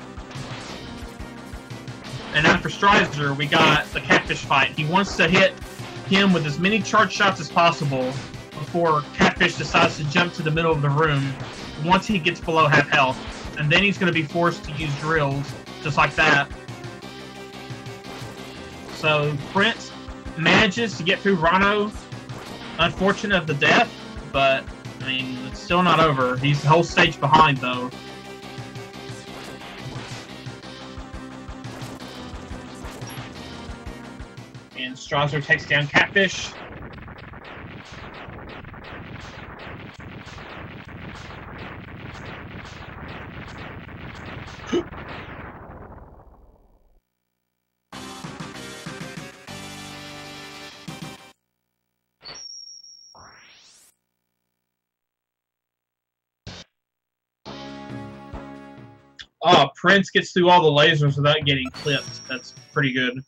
And after Strizer, we got the Catfish fight. He wants to hit him with as many charge shots as possible before Catfish decides to jump to the middle of the room once he gets below half health. And then he's going to be forced to use drills, just like that. So Prince manages to get through Rhino, unfortunate of the death, but I mean, it's still not over. He's the whole stage behind, though. And Strizer takes down Catfish. Oh, Prince gets through all the lasers without getting clipped. That's pretty good.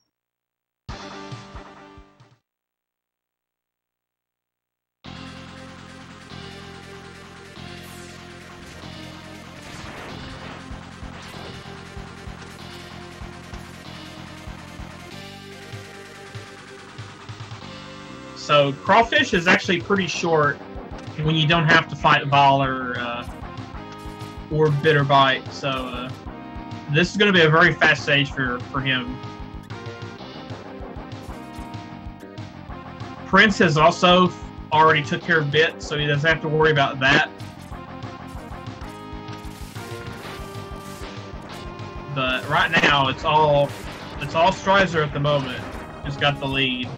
So, Crawfish is actually pretty short when you don't have to fight Vol or Bitter Bite, so this is going to be a very fast stage for him. Prince has also already took care of Bit, so he doesn't have to worry about that. But right now, it's all Strizer at the moment. who's got the lead.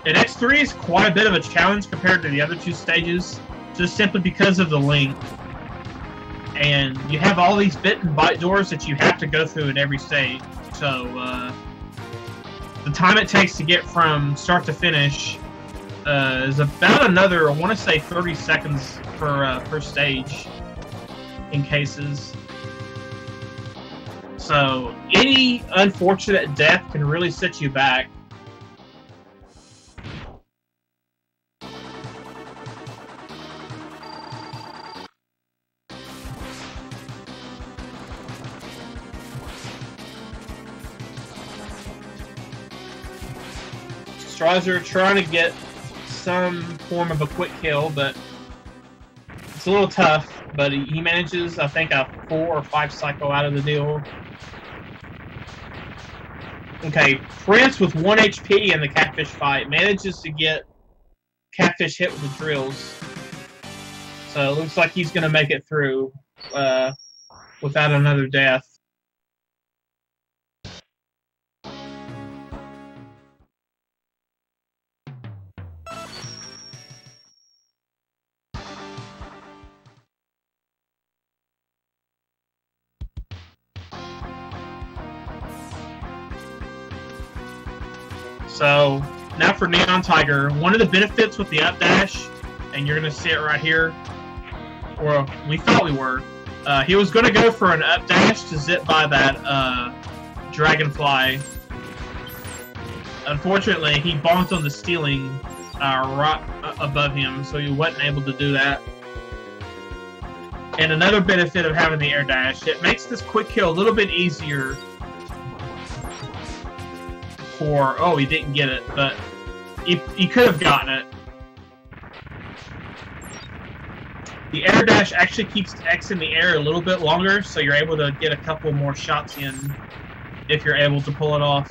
And X3 is quite a bit of a challenge compared to the other two stages, just simply because of the length. And you have all these bit and byte doors that you have to go through in every stage. So the time it takes to get from start to finish is about another, I want to say, 30 seconds per stage in cases. So any unfortunate death can really set you back. Strizer trying to get some form of a quick kill, but it's a little tough. But he manages, I think, a 4 or 5 cycle out of the deal. Okay, Prince with 1 HP in the catfish fight manages to get catfish hit with the drills. So it looks like he's going to make it through without another death. So now for Neon Tiger, one of the benefits with the updash, and you're going to see it right here, or we thought we were, he was going to go for an updash to zip by that dragonfly. Unfortunately, he bonked on the stealing right above him, so he wasn't able to do that. And another benefit of having the air dash, it makes this quick kill a little bit easier. Oh, he didn't get it, but he could have gotten it. The air dash actually keeps X in the air a little bit longer, so you're able to get a couple more shots in if you're able to pull it off.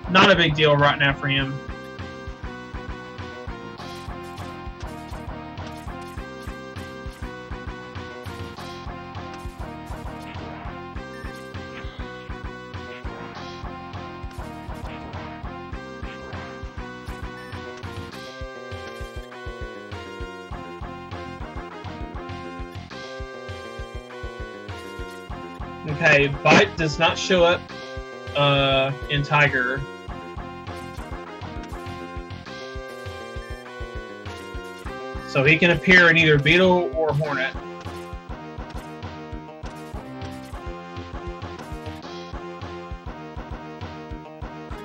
Not a big deal right now for him. Okay, Bite does not show up in Tiger. So he can appear in either Beetle or Hornet.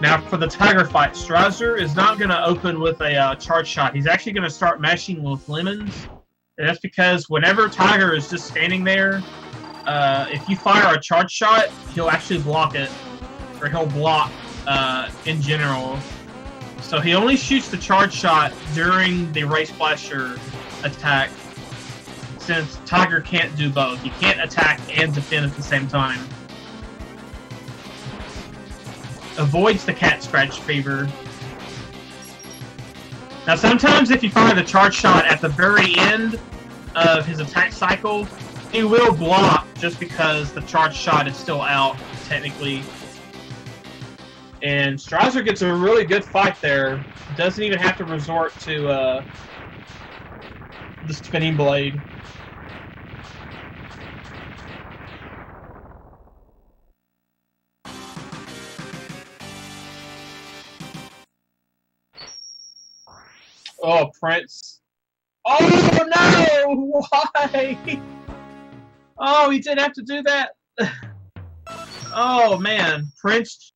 Now for the Tiger fight, Strizer is not going to open with a charge shot. He's actually going to start mashing with lemons. And that's because whenever Tiger is just standing there, if you fire a charge shot, he'll actually block it, or he'll block in general. So he only shoots the charge shot during the Ray Splasher attack, since Tiger can't do both. He can't attack and defend at the same time. Avoids the cat scratch fever. Now sometimes if you fire the charge shot at the very end of his attack cycle, he will block just because the charge shot is still out, technically. And Strizer gets a really good fight there. Doesn't even have to resort to the spinning blade. Oh, Prince. Oh, no! Why? Oh, he didn't have to do that. Oh, man. Prince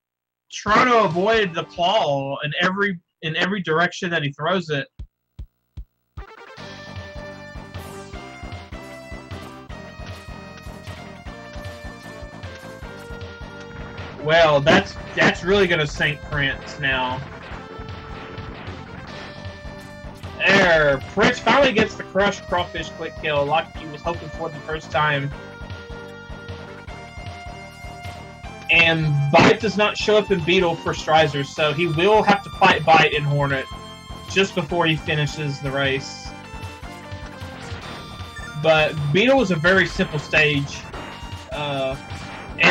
trying to avoid the claw in every direction that he throws it. Well, that's really gonna sink Prince now. There, Prince finally gets the crushed crawfish quick kill like he was hoping for the first time. And And Bite does not show up in Beetle for Strizer, so he will have to fight Bite in Hornet just before he finishes the race. But Beetle is a very simple stage, and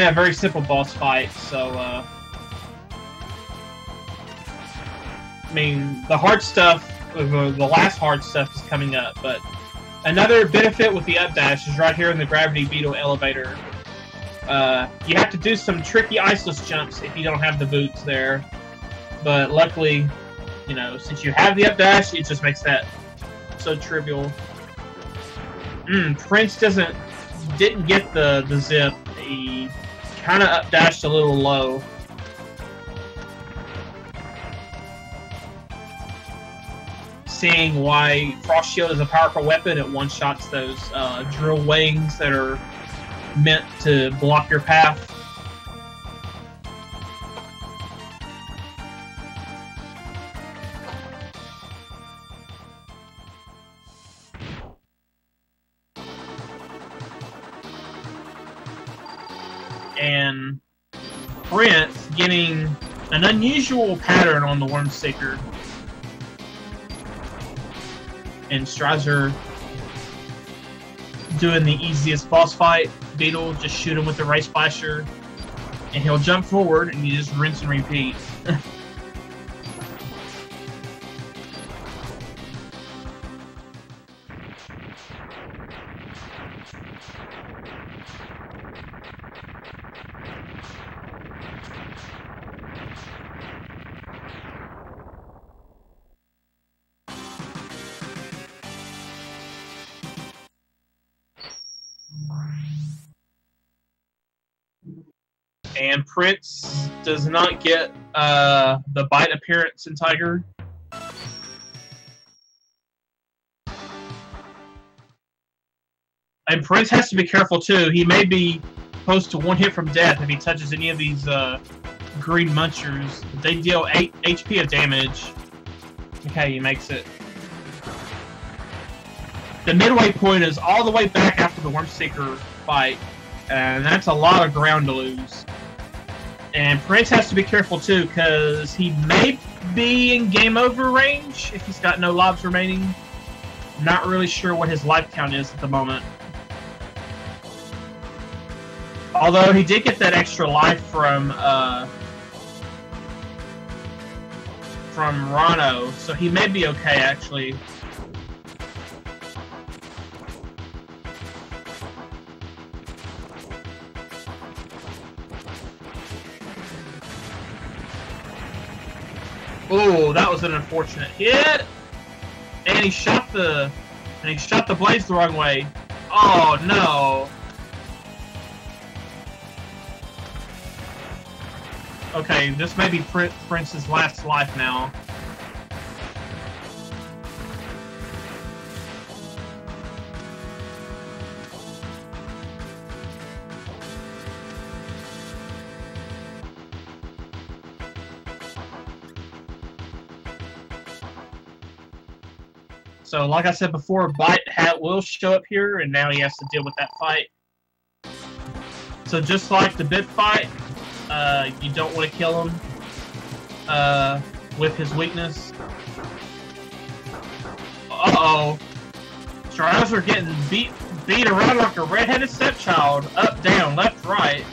a very simple boss fight, so, I mean, the hard stuff, the last hard stuff is coming up, but another benefit with the updash is right here in the Gravity Beetle elevator. You have to do some tricky iceless jumps if you don't have the boots there, but luckily, you know, since you have the updash, it just makes that so trivial. Prince didn't get the zip. He kind of updashed a little low. Seeing why Frost Shield is a powerful weapon, it one-shots those drill wings that are meant to block your path. And Prince getting an unusual pattern on the Wormseeker. And Strizer doing the easiest boss fight. Beetle, just shoot him with the Ray Splasher, and he'll jump forward, and you just rinse and repeat. And Prince does not get the Bite appearance in Tiger. And Prince has to be careful too. He may be close to one hit from death if he touches any of these green munchers. They deal 8 HP of damage. Okay, he makes it. The midway point is all the way back after the Wormseeker fight, and that's a lot of ground to lose. And Prince has to be careful too, because he may be in game over range if he's got no lives remaining. Not really sure what his life count is at the moment. Although he did get that extra life from Rano, so he may be okay actually. Oh, that was an unfortunate hit, and he shot the blades the wrong way. Oh no! Okay, this may be Prince's last life now. So, like I said before, Bite Hat will show up here, and now he has to deal with that fight. So, just like the Bit fight, you don't want to kill him with his weakness. Uh-oh. Strizer getting beat around like a redheaded stepchild. Up, down, left, right.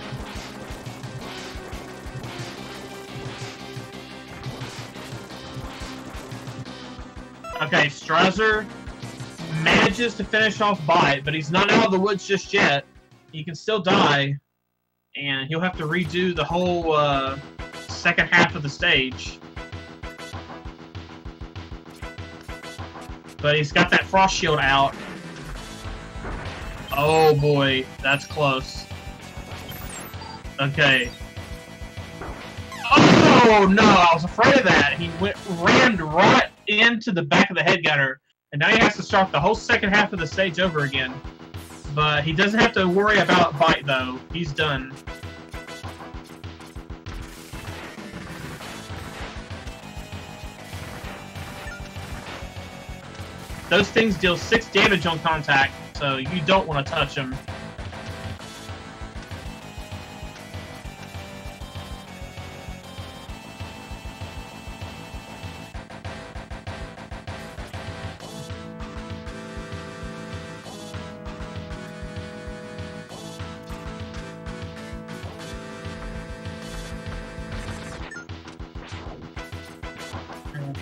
Okay, Strizer manages to finish off Bite, but he's not out of the woods just yet. He can still die, and he'll have to redo the whole second half of the stage. But he's got that Frost Shield out. Oh boy, that's close. Okay. Oh no, I was afraid of that. He rammed right into the back of the head gunner, and now he has to start the whole second half of the stage over again. But he doesn't have to worry about Bite though. He's done. Those things deal 6 damage on contact, so you don't want to touch them.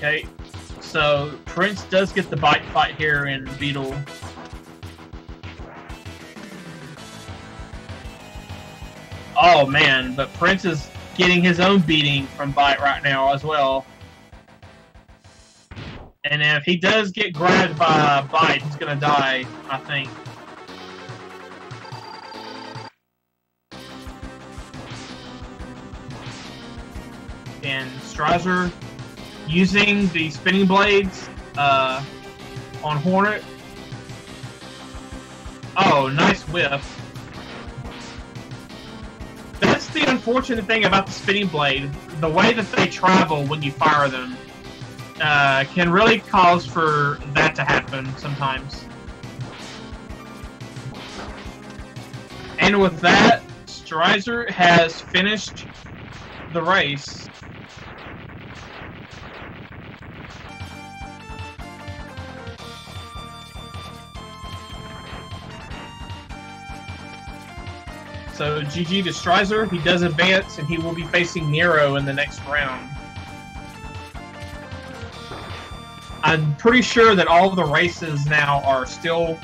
Okay, so Prince does get the bite fight here in Beetle. Oh man, but Prince is getting his own beating from Bite right now as well. And if he does get grabbed by Bite, he's gonna die, I think. And Strizer using the spinning blades on Hornet. Oh, nice whiff. That's the unfortunate thing about the spinning blade. The way that they travel when you fire them can really cause for that to happen sometimes. And with that, Strizer has finished the race. So GG to Strizer, he does advance, and he will be facing Nero in the next round. I'm pretty sure that all of the races now are still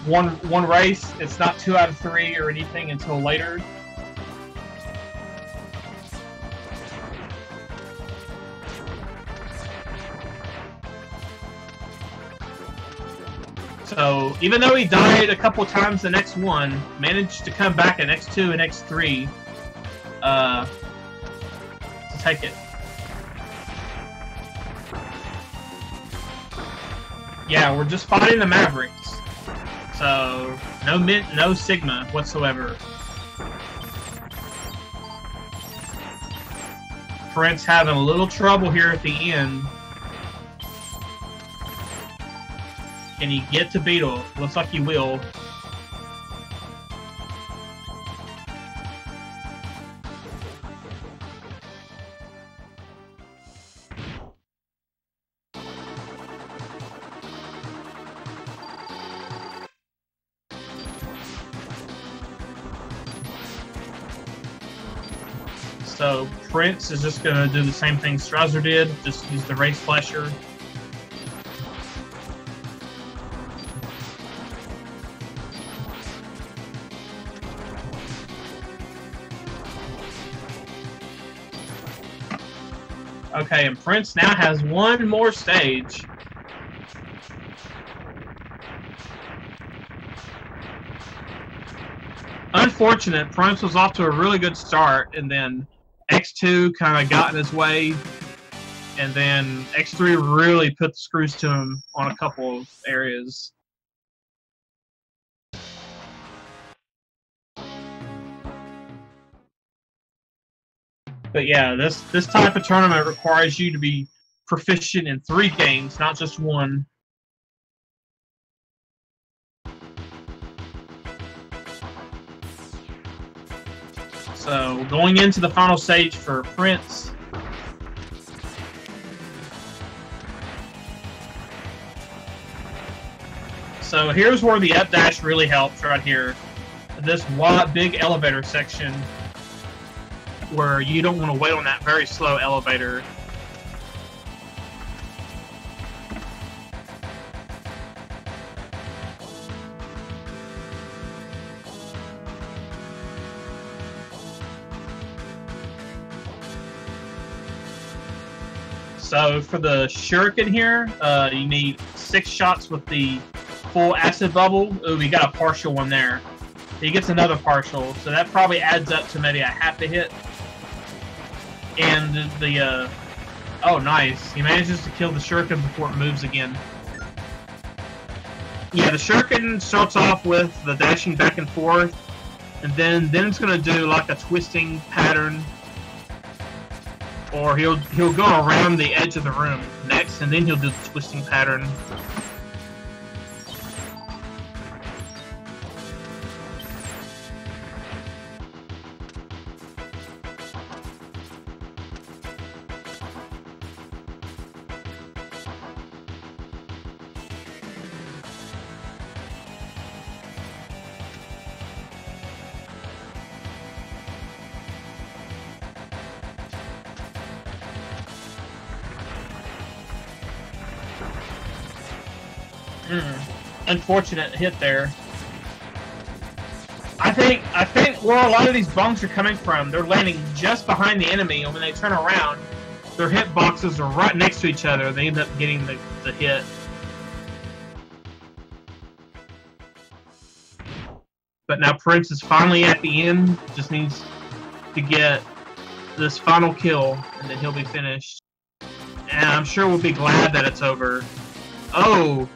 one race. It's not 2 out of 3 or anything until later. So even though he died a couple times the next one, managed to come back in X2 and X3 to take it. Yeah, we're just fighting the Mavericks, so no Sigma whatsoever. Prince having a little trouble here at the end. Can he get to Beetle? Looks like he will. So Prince is just going to do the same thing Strizer did, just use the race flasher. Okay, and Prince now has one more stage. Unfortunate, Prince was off to a really good start, and then X2 kind of got in his way, and then X3 really put the screws to him on a couple of areas. But yeah, this type of tournament requires you to be proficient in 3 games, not just 1. So going into the final stage for Prince. So here's where the up dash really helps right here. This wide, big elevator section, where you don't want to wait on that very slow elevator. So for the shuriken here, you need 6 shots with the full acid bubble. Ooh, we got a partial one there. He gets another partial, so that probably adds up to maybe a half a hit. And the oh, nice. He manages to kill the shuriken before it moves again. Yeah, the shuriken starts off with the dashing back and forth, and then it's gonna do like a twisting pattern, or he'll go around the edge of the room next, and then he'll do the twisting pattern. Unfortunate hit there. I think where a lot of these bunks are coming from, they're landing just behind the enemy, and when they turn around, their hit boxes are right next to each other. They end up getting the hit. But now Prince is finally at the end. Just needs to get this final kill, and then he'll be finished. And I'm sure we'll be glad that it's over. Oh,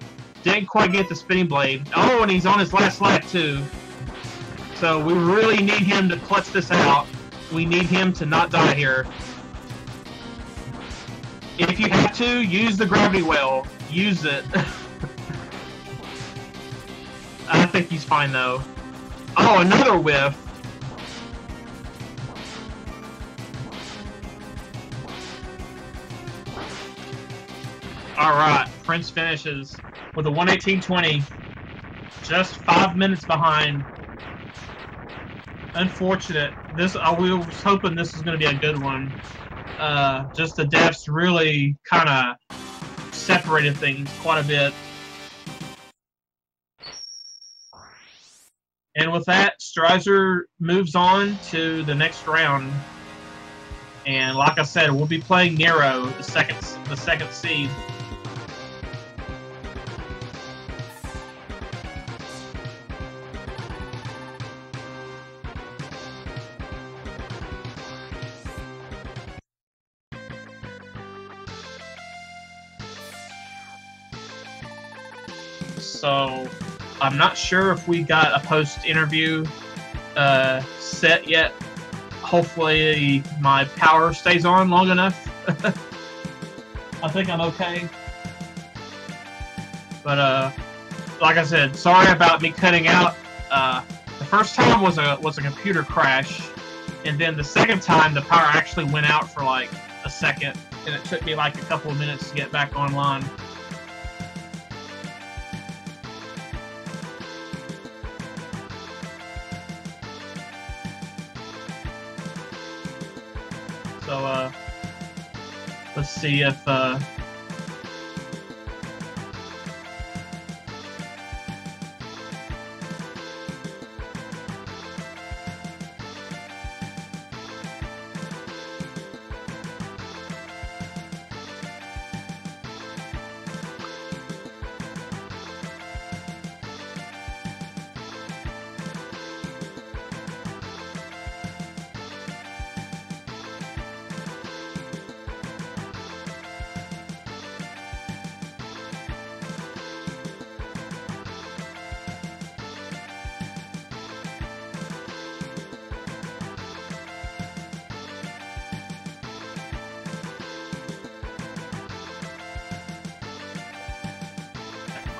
didn't quite get the spinning blade. Oh, and he's on his last lap too. So we really need him to clutch this out. We need him to not die here. If you have to, use the gravity well. Use it. I think he's fine though. Oh, another whiff. Alright, Prince finishes with a 118.20. Just 5 minutes behind. Unfortunate. We was hoping this was going to be a good one. Just the deaths really kind of separated things quite a bit. And with that, Strizer moves on to the next round. And like I said, we'll be playing Nero, the second seed. So I'm not sure if we got a post-interview set yet. Hopefully my power stays on long enough. I think I'm okay. But like I said, sorry about me cutting out. The first time was a computer crash, and then the second time the power actually went out for like a second, and it took me like a couple of minutes to get back online. So, let's see if,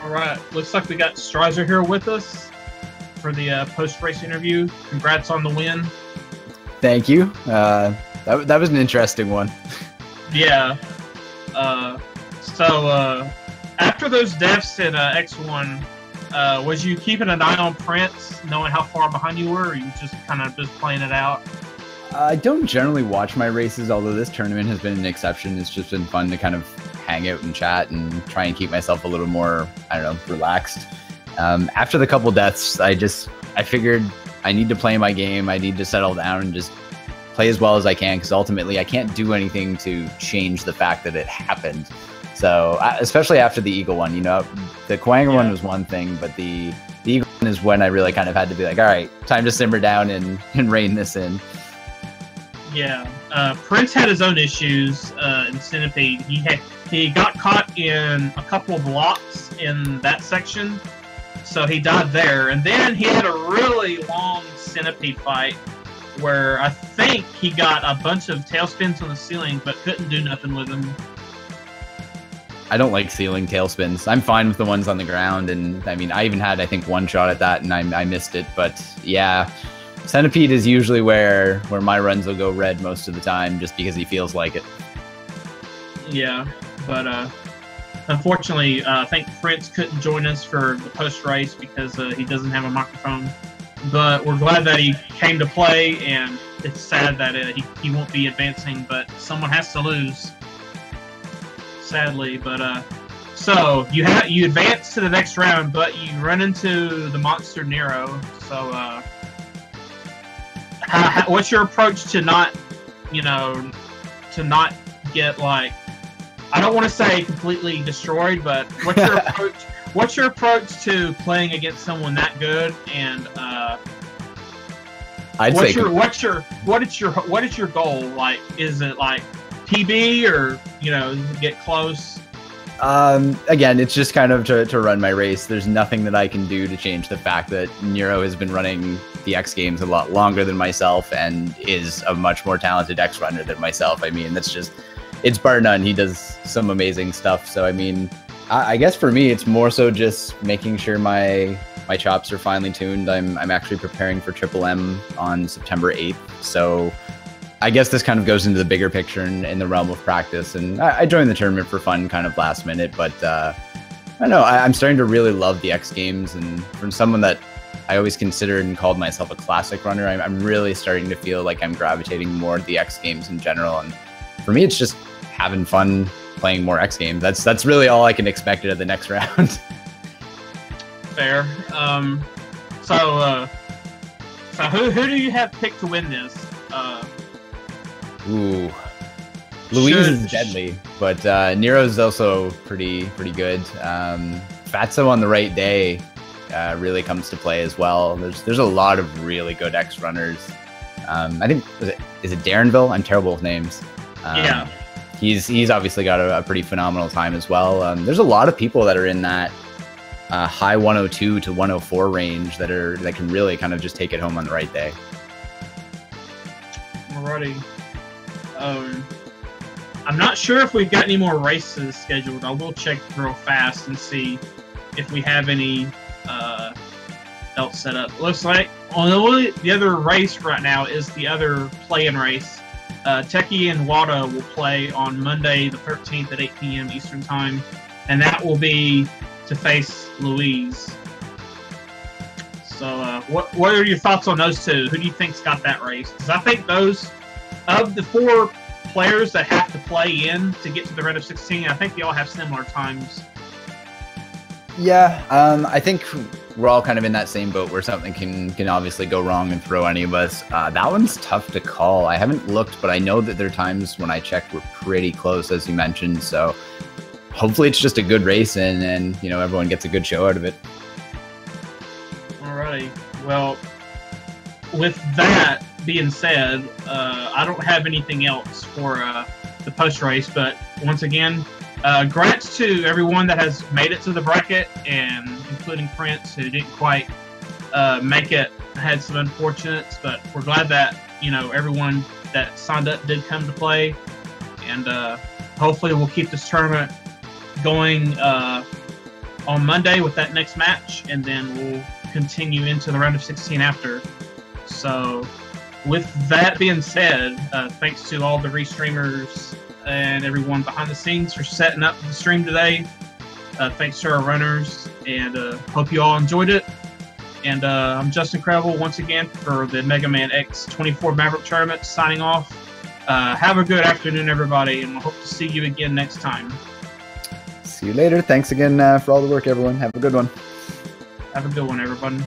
Alright, looks like we got Strizer here with us for the post-race interview. Congrats on the win. Thank you. That was an interesting one. Yeah. So after those deaths in X1, was you keeping an eye on Prince, knowing how far behind you were, or you just kind of just playing it out? I don't generally watch my races, although this tournament has been an exception. It's just been fun to kind of hang out and chat and try and keep myself a little more, I don't know, relaxed. After the couple deaths, I figured I need to play my game. I need to settle down and just play as well as I can, because ultimately I can't do anything to change the fact that it happened. So, especially after the Eagle one, you know, the Kwanga one was one thing, but the Eagle one is when I really kind of had to be like, all right, time to simmer down and rein this in. Yeah, Prince had his own issues in Centipede. He got caught in a couple of blocks in that section, so he died there. And then he had a really long Centipede fight where I think he got a bunch of tailspins on the ceiling, but couldn't do nothing with them. I don't like ceiling tailspins. I'm fine with the ones on the ground, and I mean, I even had, I think, one shot at that, and I missed it. But yeah, Centipede is usually where my runs will go red most of the time, just because he feels like it. Yeah, but unfortunately, I think Prince couldn't join us for the post-race because he doesn't have a microphone. But we're glad that he came to play, and it's sad that he won't be advancing, but someone has to lose, sadly. But So you advance to the next round, but you run into the monster Nero. So what's your approach to not, to not get like, I don't want to say completely destroyed, but what's your approach? What's your approach to playing against someone that good? And what is your goal? Like, is it like PB or get close? Again, it's just kind of to run my race. There's nothing that I can do to change the fact that Nero has been running the X Games a lot longer than myself and is a much more talented X runner than myself. I mean, it's bar none. He does some amazing stuff. So, I mean, I guess for me, it's more so just making sure my chops are finely tuned. I'm actually preparing for Triple M on September 8th. So I guess this kind of goes into the bigger picture in the realm of practice. And I joined the tournament for fun kind of last minute, but I don't know, I'm starting to really love the X Games. And from someone that I always considered and called myself a classic runner, I'm really starting to feel like I'm gravitating more to the X Games in general. And for me, it's just having fun playing more X Games. That's really all I can expect at the next round. Fair. So who do you have picked to win this? Ooh, Louise is deadly, but Nero's also pretty good. Fatso on the right day really comes to play as well. There's a lot of really good X runners. I think is it Darrenville? I'm terrible with names. Yeah, he's obviously got a pretty phenomenal time as well. There's a lot of people that are in that high 102 to 104 range that can really kind of just take it home on the right day. Alrighty. I'm not sure if we've got any more races scheduled. I will check real fast and see if we have any else set up. Looks like the other race right now is the other play-in race. Techie and Wada will play on Monday the 13th at 8 p.m. Eastern Time, and that will be to face Louise. So what are your thoughts on those two? Who do you think's got that race? Because I think those, of the 4 players that have to play in to get to the round of 16, I think they all have similar times. Yeah, I think we're all kind of in that same boat where something can obviously go wrong and throw any of us. That one's tough to call. I haven't looked, but I know that there are times when I checked were pretty close, as you mentioned. So hopefully it's just a good race and everyone gets a good show out of it. Alrighty. Well, with that being said, I don't have anything else for the post race, but once again, congrats to everyone that has made it to the bracket, and including Prince, who didn't quite make it, had some unfortunates, but we're glad that everyone that signed up did come to play, and hopefully we'll keep this tournament going on Monday with that next match, and then we'll continue into the round of 16 after. So with that being said, thanks to all the restreamers and everyone behind the scenes for setting up the stream today. Thanks to our runners, and hope you all enjoyed it. And I'm Justin Credible once again for the Mega Man X 24 Maverick Tournament, signing off. Have a good afternoon, everybody, and I hope to see you again next time. See you later. Thanks again for all the work, everyone. Have a good one. Have a good one, everyone.